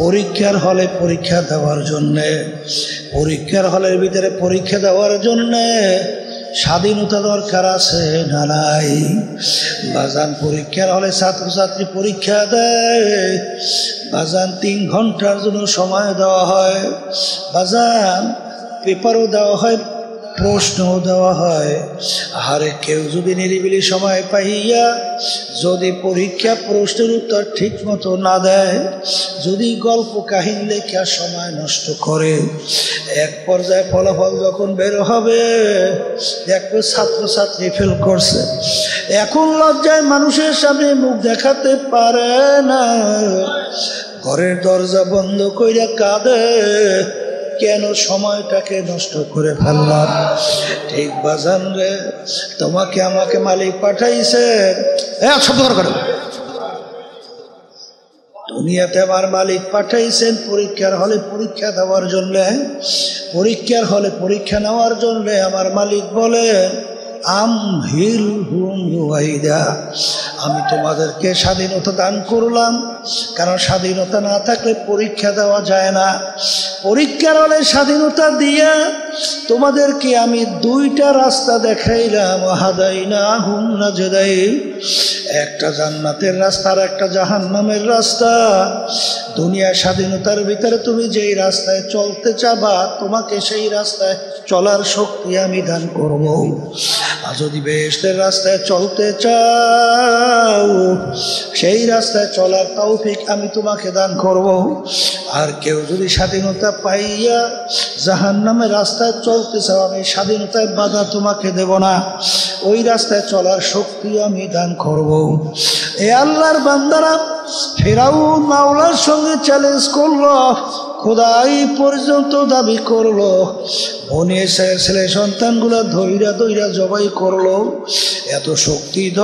পরীক্ষার হলে পরীক্ষা দেওয়ার জন্যে, পরীক্ষার হলের ভিতরে পরীক্ষা দেওয়ার জন্যে স্বাধীনতা দরকার আছে না নাই? বাজান পরীক্ষার হলে ছাত্রছাত্রী পরীক্ষা দেয়, বাজান 3 ঘন্টার জন্য সময় দেওয়া হয়, বাজান পেপারও দেওয়া হয় প্রশ্ন দেওয়া হয়। আরে কেউ যদি নিরিবিলি সময় পাইয়া যদি পরীক্ষা প্রশ্নের উত্তর ঠিক মতো না দেয়, যদি গল্প কাহিনী লেখা সময় নষ্ট করে, এক পর্যায়ে ফলাফল যখন বের হবে দেখবে ছাত্রছাত্রী ফেল করছে। এখন লজ্জায় মানুষের সামনে মুখ দেখাতে পারে না, ঘরের দরজা বন্ধ কইরা কাঁদে, কেন সময়টাকে নষ্ট করে ফেললাম। ঠিক বাজান রে, তোমাকে আমাকে মালিক পাঠাইছে, দুনিয়াতে আমার মালিক পাঠাইছেন পরীক্ষার হলে পরীক্ষা দেওয়ার জন্য, পরীক্ষার হলে পরীক্ষা নেওয়ার জন্য। আমার মালিক বলে আমি তোমাদেরকে স্বাধীনতা দান করলাম, কারণ স্বাধীনতা না থাকলে পরীক্ষা দেওয়া যায় না। পরীক্ষার হলে স্বাধীনতা দিয়া তোমাদেরকে আমি দুইটা রাস্তা দেখাইলাম, হাদাইনাহুম নাজদাইন, একটা জান্নাতের রাস্তা আর একটা জাহান্নামের রাস্তা। দুনিয়ার স্বাধীনতার ভিতরে তুমি যেই রাস্তায় চলতে চাবা, তোমাকে সেই রাস্তায় চলার শক্তি আমি দান করব। আর যদি বেহেশতের রাস্তায় চলতে চাও, সেই রাস্তায় চলার তৌফিক আমি তোমাকে দান করব। আর কেউ যদি স্বাধীনতা পাইয়া জাহান্নামের রাস্তায় চলতে চাও, আমি স্বাধীনতায় বাধা তোমাকে দেব না, ওই রাস্তায় চলার শক্তি আমি দান করব। এ আল্লাহর বান্দারা ফিরআউন মাওলার সঙ্গে চ্যালেঞ্জ করলো, খোদাই পর্যন্ত দাবি করলো, বনে ইসরাইলের ছেলে সন্তানগুলো ধৈরা ধৈরা জবাই করলো। এত শক্তিধর,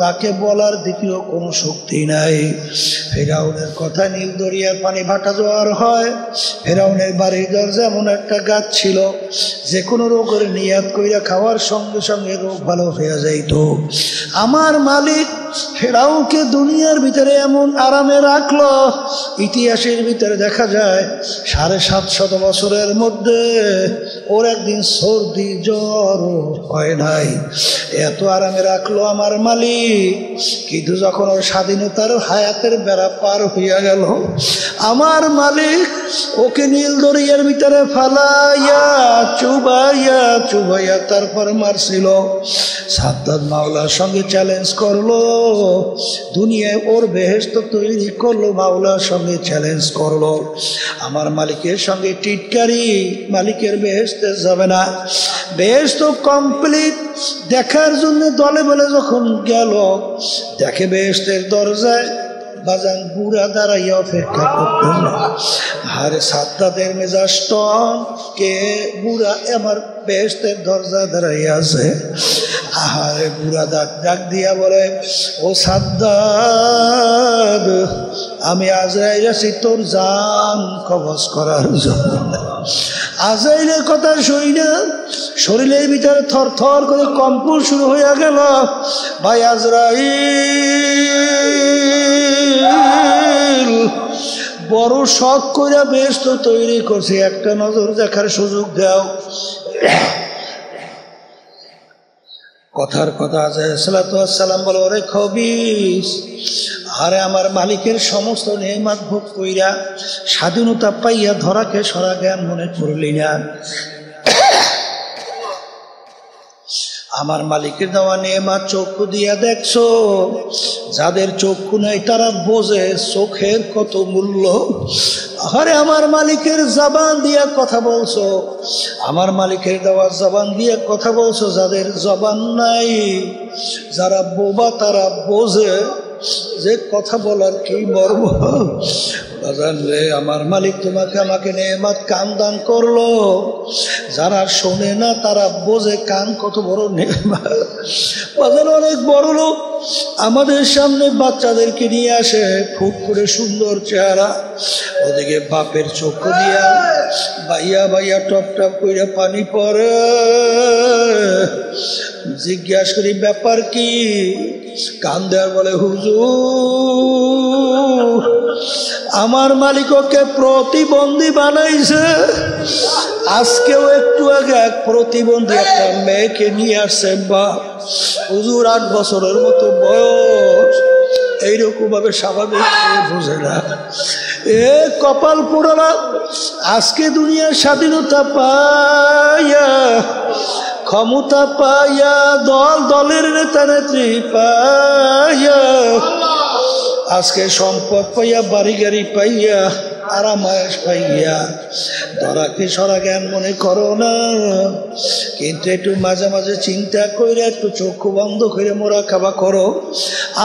তাকে বলার দ্বিতীয় কোনো শক্তি নাই। ফিরআউনের কথা নীল দরিয়ার পানি ভাটা জোয়ার হয়। ফিরআউনের বাড়ির দরজা এমন একটা গাছ ছিল, যে কোনো রোগের নিয়াত কইরা খাওয়ার সঙ্গে সঙ্গে রোগ ভালো হয়ে যাইত। আমার মালিক ফিরআউনকে দুনিয়ার ভিতরে এমন আরামে রাখলো, ইতিহাসের ভিতরে দেখা যায় 750 বছরের মধ্যে ওর একদিন সর্দি জ্বর হয় নাই, এত আরামে রাখলো আমার মালিক। কিন্তু যখন ওর স্বাধীনতার হায়াতের বেড়া পার হইয়া গেল, আমার মালিক ওকে নীল দরিয়ার ভিতরে ফালাইয়া চুবাইয়া চুবাইয়া তারপর মারছিল। সাদ্দাত মাওলার সঙ্গে চ্যালেঞ্জ করলো, দুনিয়ায় ওর বেহেশত তৈরি করলো, মাওলার সঙ্গে চ্যালেঞ্জ করলো। আমার মালিকের সঙ্গে টিটকারি, মালিকের বেহেশতে যাবে না। বেহেশত কমপ্লিট দেখার জন্য দলে বলে যখন গেল, দেখে বেহেশতের দরজায় বাজান বুড়া দাঁড়াইয়া অপেক্ষা করতেন। আরে সাদ্দাতের মেজাজ টন, কে বুড়া আমার বেহেশতের দরজা দাঁড়াইয়া আছে। আরে বুড়া ডাক দিয়া বলে, ও সাদ্দাত, আমি আজরাইল আছি তোর জান কবজ করার জন্য। আজরাইলের কথা শুই না, শরীরের ভিতরে থর থর করে কম্পন শুরু হয়ে গেল। ভাই আজরাইল বড় শখ করে বেহেশত তৈরি করছে, একটা নজর দেখার সুযোগ দাও। কথার কথা সালাম বলে, ওরে খবিস, আরে আমার মালিকের সমস্ত নেয়ামত ভোগ কইরা স্বাধীনতা পাইয়া ধরাকে সরা জ্ঞান মনে করলি না। আমার মালিকের দেওয়া নেয়ামত চক্ষু দিয়া দেখছো, যাদের চক্ষু নাই তারা বোঝে চোখের কত মূল্য। আরে আমার মালিকের জবান দিয়া কথা বলছো, আমার মালিকের দেওয়া জবান দিয়ে কথা বলছো, যাদের জবান নাই, যারা বোবা তারা বোঝে যে কথা বলার কি মর্ম। আমার মালিক তোমাকে আমাকে নেয়ামত কান দান করলো, যারা শোনে না তারা বোঝে কান কত বড় নেয়ামত। বাজার অনেক বড় লোক আমাদের সামনে বাচ্চাদেরকে নিয়ে আসে, ফুট করে সুন্দর চেহারা, ওদিকে বাপের চক্ষু দিয়া বাইয়া বাইয়া টপ টপ করে পানি পড়ে। জিজ্ঞাসা করি ব্যাপার কি? কান দেওয়ার বলে, হুজুর আমার মালিক ওকে প্রতিবন্ধী বানাইছে। আজকেও একটু আগে এক প্রতিবন্ধী একটা মেয়েকে নিয়ে আসছে, বা হুজুর 8 বছরের মতো বয়স, এইরকম ভাবে স্বাভাবিক বুঝে না। এ কপাল পোড়ারা আজকে দুনিয়ার স্বাধীনতা পাইয়া, ক্ষমতা পাইয়া, দলের নেতা নেত্রী পাইয়া, আজকে সম্পদ পাইয়া, বাড়ি গাড়ি পাইয়া, আরামায়েশ পাইয়া ধরাকে সরা জ্ঞান মনে করো না। কিন্তু একটু মাঝে মাঝে চিন্তা করে একটু চক্ষু বন্ধ করে মোরাকাবা করো।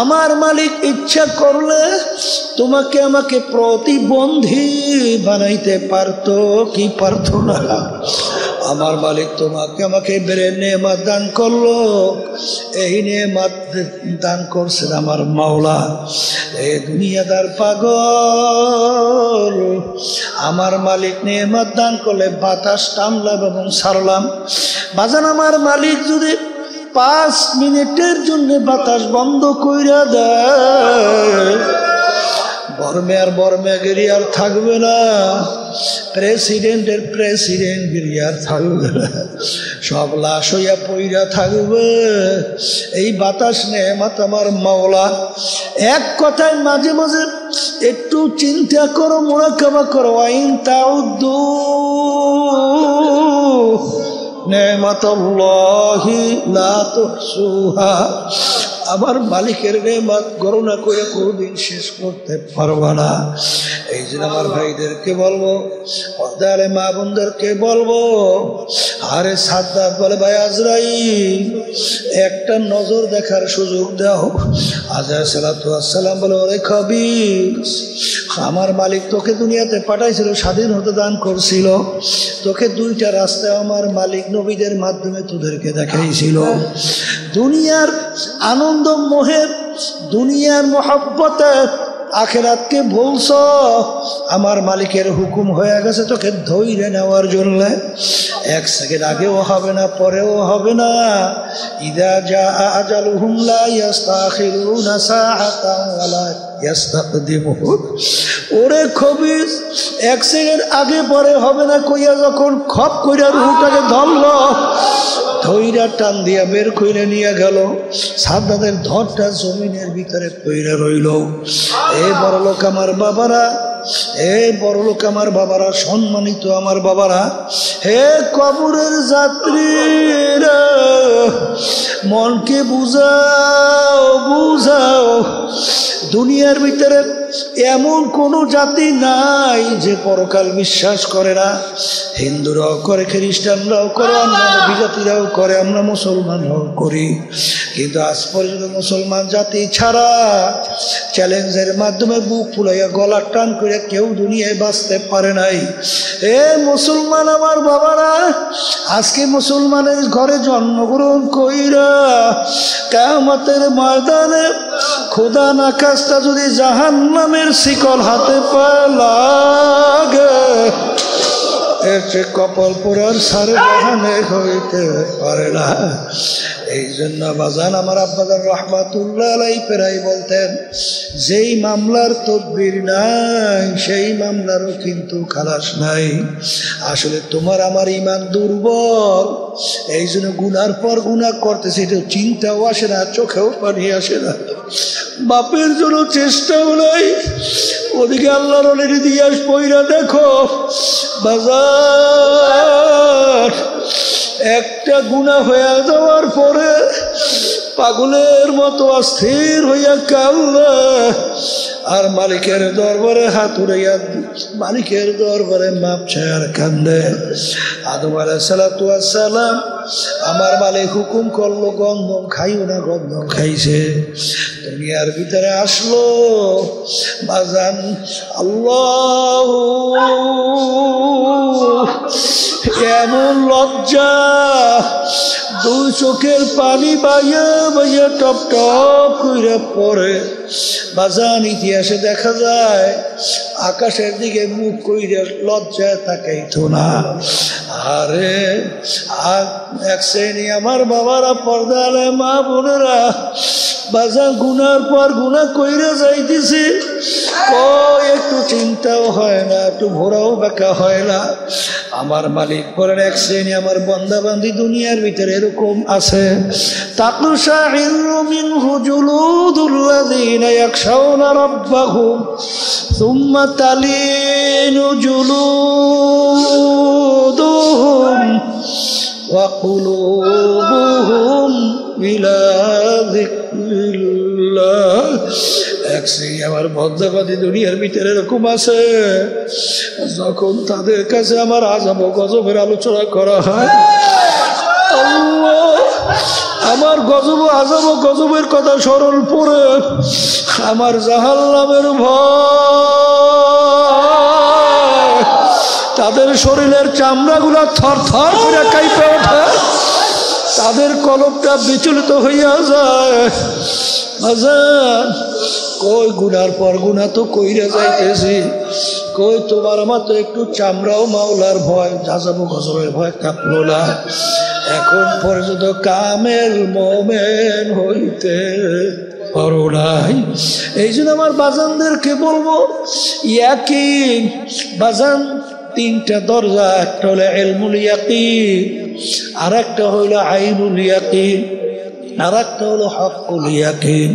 আমার মালিক ইচ্ছা করলে তোমাকে আমাকে প্রতিবন্ধী বানাইতে পারতো কি পারতো না? আমার মালিক তোমাকে আমাকে বেড়ে নেয়ামত দান করলো, এই নেয়ামত দান করছেন আমার মাওলা। এই দুনিয়াদার পাগল, আমার মালিক নেয়ামত দান করলে বাতাস টানলাম এবং ছাড়লাম। বাজান আমার মালিক যদি 5 মিনিটের জন্য বাতাস বন্ধ কইরা দেয়, বর্মে আর থাকবে না, প্রেসিডেন্টগিরি আর থাকবে না, সব লাশ হইয়া পইরা থাকবে। এই বাতাস নেয়ামত আমার মাওলা। এক কথায় মাঝে মাঝে একটু চিন্তা করো, মুরাকাবা করো। আইন তাউদ্দু নেমাতুল্লাহি লা তুহসুহা, আমার মালিকের নেয়ামত গণনা করে কোনদিন শেষ করতে পারবা না। এই জন্য আমার ভাইদেরকে বলবো, পর্দারে মা বোনদেরকে বলবো, আরে সাদ্দাত বলে ভাই আজরাইল একটা নজর দেখার সুযোগ দাও। আজরাইল সালাতু আসসালাম বলে, ওরে খবির, আমার মালিক তোকে দুনিয়াতে পাঠাইছিল, স্বাধীনতা দান করছিল, তোকে 2টা রাস্তায় আমার মালিক নবীদের মাধ্যমে তোদেরকে দেখাইছিল। দুনিয়ার আনন্দ মোহে, দুনিয়ার মহব্বতে আখেরাতকে বলছ, আমার মালিকের হুকুম হয়ে গেছে তোকে ধৈর্য নেওয়ার জন্য। 1 সেকেন্ড আগেও হবে না, পরেও হবে না। ইদা জাআ আজালুহুম লা ইস্তাখিরুনা সাআতান ওয়া লা ইস্তাকদিমুন। ওরে খবিস, 1 সেকেন্ড আগে পরে হবে না কইয়া যখন খপ কইরা রুহটাকে ধরলো, ধৈরা টান দিয়া বের কইরা নিয়ে গেল, সাদ্দাতের ধরটা জমিনের ভিতরে কইরা রইল। এ বড় লোক আমার বাবারা, হে বড় লোক আমার বাবারা, সম্মানিত আমার বাবারা, হে কবরের যাত্রীরা, মনকে বুঝাও বুঝাও। দুনিয়ার ভিতরে এমন কোনো জাতি নাই যে পরকাল বিশ্বাস করে না। হিন্দুরাও করে, খ্রিস্টানরাও করে, অন্যান্য বিজাতিরাও করে, আমরা মুসলমানরাও করি। কিন্তু আজ পর্যন্ত মুসলমান জাতি ছাড়া চ্যালেঞ্জের মাধ্যমে বুক ফুলাইয়া গলা টান করে কেউ দুনিয়ায় বাঁচতে পারে নাই। এ মুসলমান আমার বাবারা, আজকে মুসলমানের ঘরে জন্মগ্রহণ কইরা কিয়ামতের ময়দানে খোদা না খাস্তা যদি জাহান্নামের শিকল হাতে পায় লাগে, এর সে কপাল পোড়ার সারে বাহানে হইতে পারে না। এই জন্য বাজান আমার আব্বাজান রহমাতুল্লাহ আলাইহি প্রায় বলতেন, যেই মামলার তদবির নাই সেই মামলারও কিন্তু খালাস নাই। আসলে তোমার আমার ইমান দুর্বল, এই জন্য গুনার পর গুনাহ করতেছে, এটা চিন্তাও আসে না, চোখেও পানি আসে না, বাপের জন্য চেষ্টাও নাই। ওদিকে আল্লাহর ওলির ইতিহাস পইরা দেখো বাজার, একটা গুনাহ হয়ে যাওয়ার পরে পাগলের মতো অস্থির হইয়া কাঁদে আর মালিকের দরবারে হাত উড়াইয়া মালিকের দরবারে মাপ চায় আর কান্দে। আদম আলাইহিস সালাতু ওয়াস সালাম, আমার মালিক হুকুম করলো গন্ধম খাইও না, গন্ধম খাইছে। দুনিয়ার ভিতরে আসলো বাজান, আল্লাহ এমন লজ্জা, 2 চোখের পানি বাইয়া বাইয়া টপ টপ কইরা পড়ে। বাজান ইতিহাসে দেখা যায় আকাশের দিকে মুখ কইরা লজ্জায় তাকাইতো না। আরে এক শ্রেণী আমার বাবারা, পর্দালে মা বোনেরা, বাজার গুনার পর গুনাহ কইরা যাইতেছি, একটু চিন্তাও হয় না, একটু ঘোরাও বেকা হয় না। আমার মালিক বলেন এক শ্রেণী আমার বান্দা বান্দি দুনিয়ার ভিতরে এরকম আছে তাকশাইরু মিনহু জুলুদুল্লাযীনা ইয়াখশাউনা রাব্বাহুম সুম্মা তালিনু জুলুদুহুম ওয়া কুলুবুহুম ইলা যিকরিল্লাহ। এক শ্রেণী আমার বন্দাবাদী দুনিয়ার ভিতরে এরকম আছে যখন তাদের কাছে আমার আযাব ও গজবের আলোচনা করা হয়, আল্লাহ আমার গজব আযাব ও গজবের কথা স্মরণ পড়ে আমার জাহান্নামের ভয়, তাদের শরীরের চামড়াগুলা থরথর করে কাঁপে ওঠে, তাদের কলবটা বিচলিত হইয়া যায়। কই গুনার পর গুনা তো কইরা যাইতেছি, কই তোমার মতো একটু চামড়াও মাওলার ভয় আযাব গজবের ভয় কাঁপলো না, এখন পর্যন্ত কামেল মোমেন হইতে পারো নাই। এই জন্য আমার বাজানদেরকে বলবো ইয়াকিন বাজান তিনটা দরজা, একটা হলো ইলমুল ইয়াকিন, আর একটা হলো আইনুল ইয়াকিন, আর একটা হলো হকুল ইয়াকিন।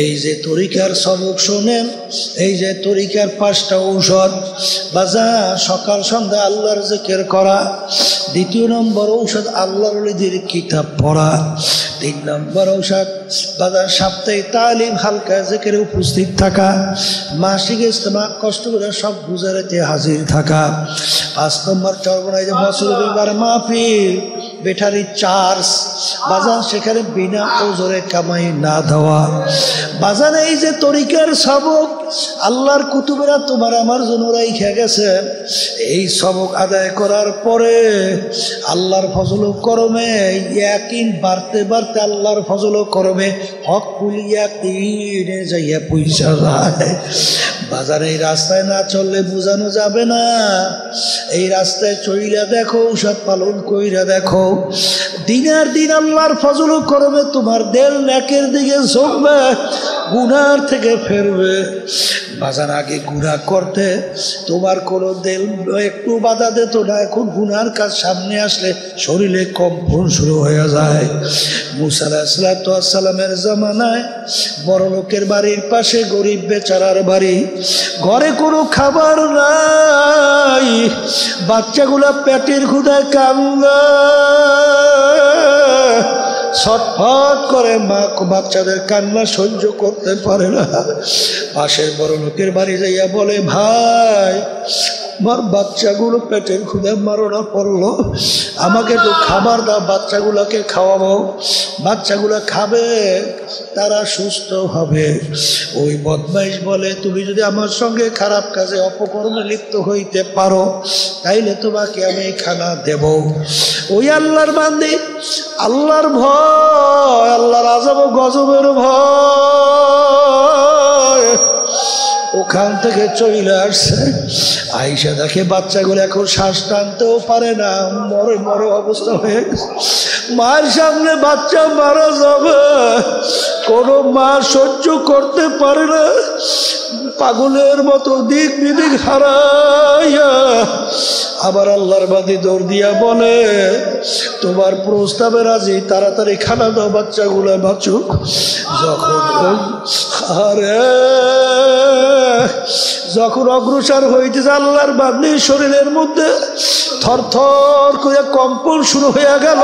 এই যে তরিকার সবক শোনেন, এই যে তরিকার 5টা ঔষধ বাজা, সকাল সন্ধ্যা আল্লাহর জিকির করা, 2 নম্বর ঔষধ আল্লাহর ওলিদের কিতাব পড়া, 3 নম্বর ঔষধ বাজার সাপ্তাহিক তালিম হালকা জিকিরে উপস্থিত থাকা, মাসিক ইজতেমা কষ্ট করে সব গুজারাতে হাজির থাকা, 5 নম্বর চরবনাই যে বছর 2বার মাহফিল ব্যাটারি চার্জ বাজার, সেখানে বিনা ওজরে কামাই না দেওয়া বাজার। এই যে তরিকার সবক আল্লাহর কুতুবেরা তোমার আমার জন্য রাইখা গেছে, এই সবক আদায় করার পরে আল্লাহর ফজল ও করমে ইয়াকিন বাড়তে বাড়তে আল্লাহর ফজল ও করমে হকুল ইয়াকিনে যাইয়া পয়সা যায়। বাজারে এই রাস্তায় না চললে বোঝানো যাবে না, এই রাস্তায় চইরা দেখো, ঔষধ পালন কইরা দেখো, দিনের দিন আল্লাহর ফজল ও করমে তোমার দেল নেকের দিকে ঝুঁকবে, গুনার থেকে ফেরবে। বাজার আগে গুনাহ করতে তোমার কোনো দেল একটু বাধা দিত না, এখন গুনার কাজ সামনে আসলে শরীরে কম্পন শুরু হয়ে যায়। মুসা আলাইহিস সালামের জামানায় বড় লোকের বাড়ির পাশে গরিব বেচারার বাড়ি, ঘরে কোনো খাবার নাই, বাচ্চাগুলা পেটের ক্ষুধায় কান্দে, ছটফট করে মা বাচ্চাদের কান্না সহ্য করতে পারে না। পাশের বড় লোকের বাড়ি যাইয়া বলে, ভাই আমার বাচ্চাগুলো পেটের ক্ষুধায় মারণা পড়লো, আমাকে তো খাবার দাও, বাচ্চাগুলোকে খাওয়াবো, বাচ্চাগুলো খাবে, তারা সুস্থ হবে। ওই বদমাইশ বলে, তুমি যদি আমার সঙ্গে খারাপ কাজে অপকর্মে লিপ্ত হইতে পারো তাইলে তোমাকে আমি খানা দেব। ওই আল্লাহর বান্দি আল্লাহর ভয়, আল্লাহর আযাব ও গজবের ভয় ওখান থেকে চলে আসছে, আইসা দেখে বাচ্চাগুলো এখন শ্বাস টানতেও পারে না, মরে মরে অবস্থা হয়ে গেছে। মায়ের সামনে বাচ্চা মারা যাবে, কোনো মা সহ্য করতে পারে না, পাগলের মতো দিক বিদিক হারাইয়া আবার আল্লাহর বাদী দৌড় দিয়া বলে, তোমার প্রস্তাবে রাজি, তাড়াতাড়ি খানা দাও, বাচ্চাগুলো বাঁচুক। যখন অগ্রসর হইতেছে আল্লাহর বান্দির শরীরের মধ্যে থরথর করে কম্পন শুরু হয়ে গেল,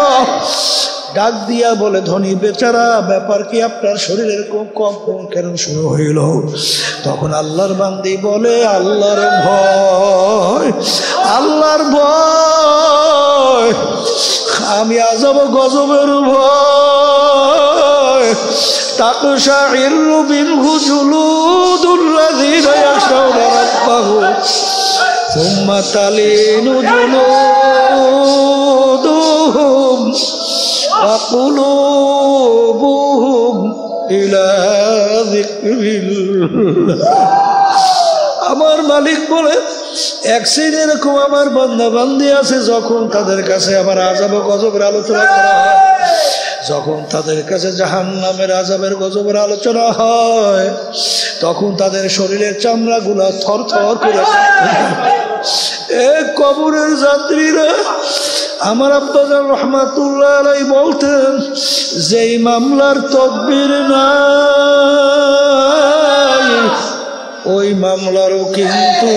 ডাক দিয়া বলে, ধনী বেচারা ব্যাপার কি, আপনার শরীরের কম্পন কেন শুরু হইল? তখন আল্লাহর বান্দি বলে, আল্লাহর ভয়, আল্লাহর ভয়, আমি আযাব গজবের ভয়। তাকশাইরু মিনহু জুলুদুল্লাযীনা ইয়াখশাউনা রাব্বাহুম সুম্মা তালিনু জুলুদুহুম ওয়া কুলুবুহুম ইলা যিকরিল্লাহ। আমার মালিক বলে, এক শ্রেণী এরকম আমার বান্দা বান্দি আছে, যখন তাদের কাছে আমার আযাব ও গজবের আলোচনা করা হয়, যখন তাদের কাছে জাহান্নামের আযাবের গজবের আলোচনা হয়, তখন তাদের শরীরের চামড়াগুলা থরথর করে এ কবরের যাত্রীরা, আমার আব্বাজান রহমাতুল্লাহ আলাইহি বলতেন, যেই মামলার তদবির নাই ওই মামলারও কিন্তু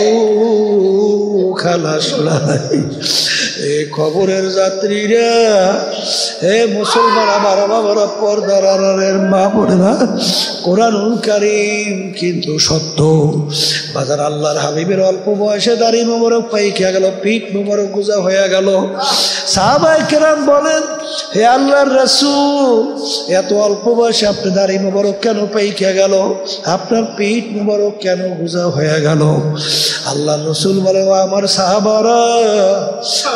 খালাস নাই। এই কবরের যাত্রীরা, হে মুসলমান আমার বাবারা, পর্দার আড়ালের মা বোনেরা, কোরআনুল কারীম কিন্তু সত্য। বাজার আল্লাহর হাবিবের অল্প বয়সে দাড়ি মোবারক পাইকা গেল, পিঠ মোবারক গুজা হয়ে গেল। সাহাবায়ে কেরাম বলেন, হে আল্লাহর রাসূল, এত অল্প বয়সে আপনি দাড়ি মোবারক কেন পাইকা গেল, আপনার পিঠ মোবারক কেন গুজা হয়ে গেল? আল্লাহর রাসূল বলে, ও আমার সাহাবারা,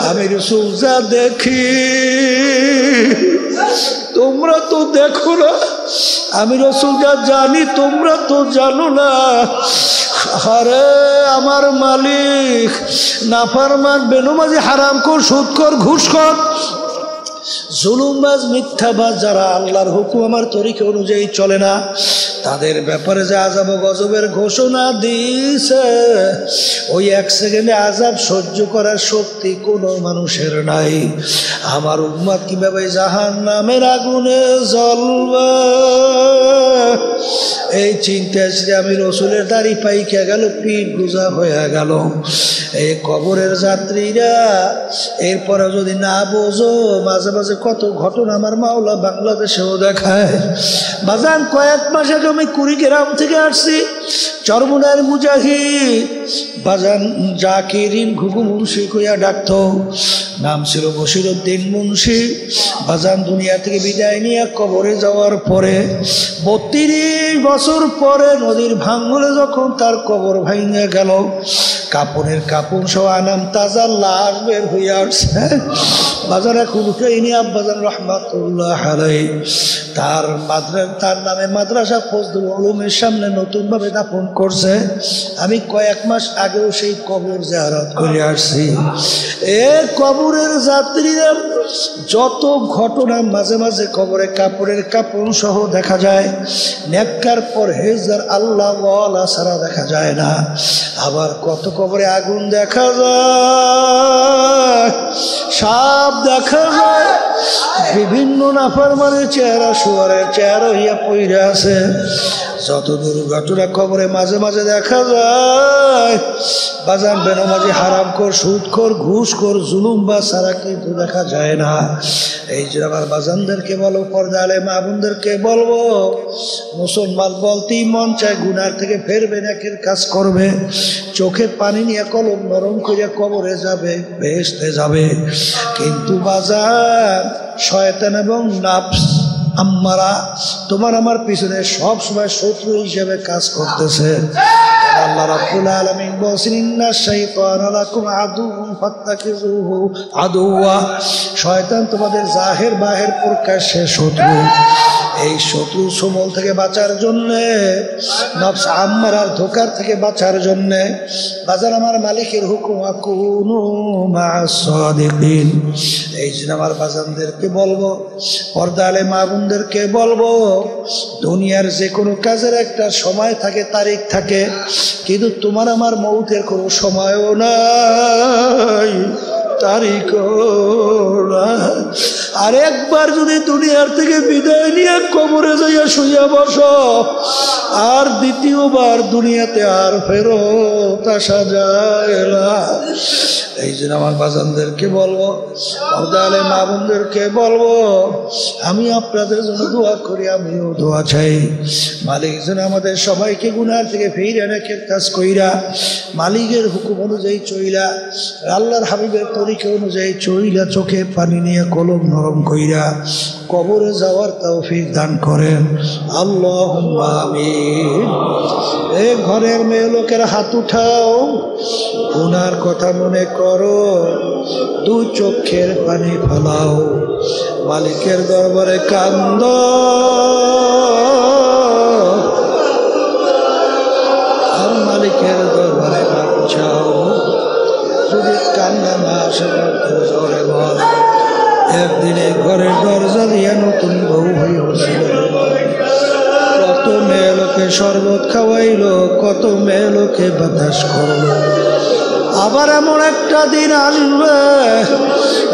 আমি রাসূল যা দেখি তোমরা তো দেখো না, আমি রাসূল যা জানি তোমরা তো জানো না। আরে আমার মালিক নাফরমান, বেনমাজি, হারামখোর, সুদখোর, ঘুষখোর, জুলুমবাজ, মিথ্যাবাজ, যারা আল্লাহর হুকুম আমার তরিকা অনুযায়ী চলে না, তাদের ব্যাপারে যে আযাব গজবের ঘোষণা দিয়েছে, ওই এক সেকেন্ডে আযাব সহ্য করার শক্তি কোনো মানুষের নাই। আমার উম্মত কিভাবে জাহান্নামের আগুনে জ্বলবে, এই চিন্তা আসলে আমি রসুলের দাড়ি পাইকা গেল, পিঠ গুজা হয়ে গেল। এই কবরের যাত্রীরা, এরপরে যদি না বোঝো, মাঝে মাঝে কত ঘটনা আমার মাওলা বাংলাদেশেও দেখায়। বাজান কয়েক মাস আগে আমি কুড়িগ্রাম থেকে আসছি, চরমুনার মুজাহিদ বাজান জাকিরিন ঘুঘু মুন্সি কইয়া ডাকত, নাম ছিল বশিরউদ্দিন মুন্সি। বাজান দুনিয়া থেকে বিদায় নিয়ে কবরে যাওয়ার পরে 32 বছর পরে নদীর ভাঙ্গলে যখন তার কবর ভাঙে গেল, কাপড়ের কাপড় সহ আনাম তাজা লাশ বের হইয়া আসছে। বাজার এখন উঠেইনি আব্বাজান রহমাতুল্লাহ আলাইহি তার নামে মাদ্রাসা ফজলুল উলুমের সামনে নতুনভাবে দাফন করছে। আমি কয়েক মাস আগেও সেই কবর জিয়ারত করে আসছি। এ কবরের যাত্রীরা যত ঘটনা মাঝে মাঝে কবরে কাপড়ের কাপড় সহ দেখা যায়, নেককার পরহেজগার আল্লাহ ওয়ালা ছাড়া দেখা যায় না। আবার কত কবরে আগুন দেখা যায়, সাপ দেখা যায়, বিভিন্ন নাফরমানের চেহারা, শুয়ারের চেহারা হইয়া পইরা আছে। যত দুর্ঘটনা কবরে মাঝে মাঝে দেখা যায়, বাজান বেনমাজি, হারামখোর, সুদখোর, ঘুষখোর, জুলুমবাজ ছাড়া কিন্তু দেখা যায় না। এই যে আমার বাজানদেরকে বলো, পর্দা আলে মা বোনদেরকে বলবো, মুসলমান বলতেই মন চায় গুনার থেকে ফেরবে, নেকির কাজ করবে, চোখে পানি নিয়ে কলম নরম করে কবরে যাবে, বেহেশতে যাবে। কিন্তু বাজান শয়তান এবং নাফস আম্মারা তোমার আমার পিছনে সব সময় শত্রু হিসেবে কাজ করতেছে। আল্লাহ রাব্বুল আলামিন বলেন, ইন্নাশ শাইতানা লাকুম আদুউন ফাত্তাখিযুহু আদুওয়া। শয়তান তোমাদের জাহির বাহির প্রকাশ্যে শত্রু। এই শত্রু সমল থেকে বাঁচার জন্যে, নফস আম্মারার ধোকার থেকে বাঁচার জন্যে, বাজার আমার মালিকের হুকুম আকুনু মা'আস সাদিকিন। এই জন্য আমার বাজানদেরকে বলবো, পর্দা আলে মা বোনদেরকে বলবো, দুনিয়ার যে কোনো কাজের একটা সময় থাকে, তারিখ থাকে, কিন্তু তোমার আমার মৌতের কোনো সময়ও নাই, তারিখও না। আর একবার যদি দুনিয়ার থেকে বিদায় নিয়ে কবরে যাইয়া শুইয়া বসো, আর দ্বিতীয়বার দুনিয়াতে আর ফেরত আসা যায় না। এই জন্য আমার বাজানদেরকে বলবো, পর্দা আলে মা বোনদেরকে বলবো, আমি আপনাদের জন্য দোয়া করি, আমিও দোয়া চাই। মালিক যেন আমাদের সবাইকে গুনার থেকে ফিরে নেকের কাজ কইরা, মালিকের হুকুম অনুযায়ী চইলা, আল্লাহর হাবিবের তরিকা অনুযায়ী চইলা, চোখে পানি নিয়ে কলম নরম কইরা কবরে যাওয়ার তৌফিক দান করেন, আল্লাহুম্মা আমিন। এই ঘরের মেয়ে লোকের হাত উঠাও, গুনার কথা মনে করো, দুই চোখের পানি ফেলাও, মালিকের দরবারে কান্দ, আর মালিকের দরবারে মাপ চাও। যদি কান্না না আসে, জোরে বল, একদিনে ঘরের দরজা দিয়া নতুন বউ হয়ে বসল। কত মেয়ে লোকে শরবত খাওয়াইলো, কত মেয়ে লোকে বাতাস করলো, আবার এমন একটা দিন আসবে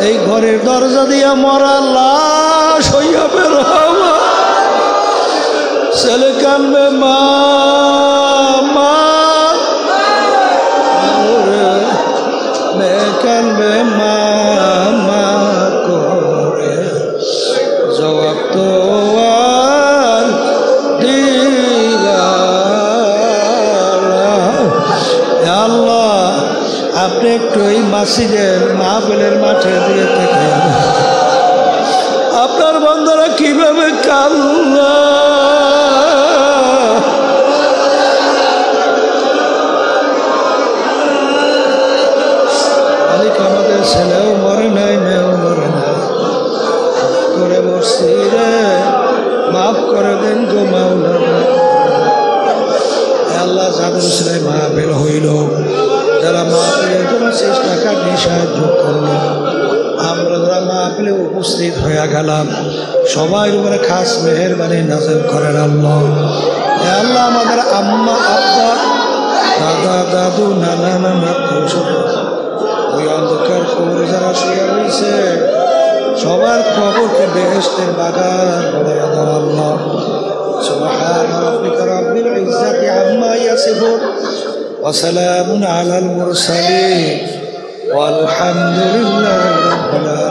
এই ঘরের দরজা দিয়ে মরা লাশ হইয়া বের হবো, ছেলে কানবে মা মা, মেয়ে কানবে মা মা করে, জবাব তো আর দিলা আল্লাহ। আপনি একটু এই মসজিদের মাহফিলের মাঠে দিয়ে থেকে আপনার বন্ধুরা কিভাবে কাঁদলো, আমাদের ছেলেও মরে নাই, মেয়েও মরে নাই, করে মরছি রে, মাফ করে দেন গো মাওলা। আল্লাহ যাদের ছেলে মাহফিল হইল, যারা মাহফিলের জন্য চেষ্টা কাটে সাহায্য করলো, আমরা যারা মাহফিলে উপস্থিত হয়ে গেলাম, সবাই উপরে খাস মেহেরবানি নাযিল করেন আল্লাহ। আল্লাহ আমাদের আম্মা আব্বা দাদা দাদু নানা নানা ওই অন্ধকার কবরে যারা শুয়ে রয়েছে সবার কবরকে বেহেশতের বাগান বানায়া দাও আল্লাহ। সুবহান রাব্বিকা রাব্বিল ইজ্জাতি আম্মা ইয়াসিফুন ওয়া সালামুন আলাল মুরসালিন ওয়ালহামদুলিল্লাহি রাব্বিল আলামিন।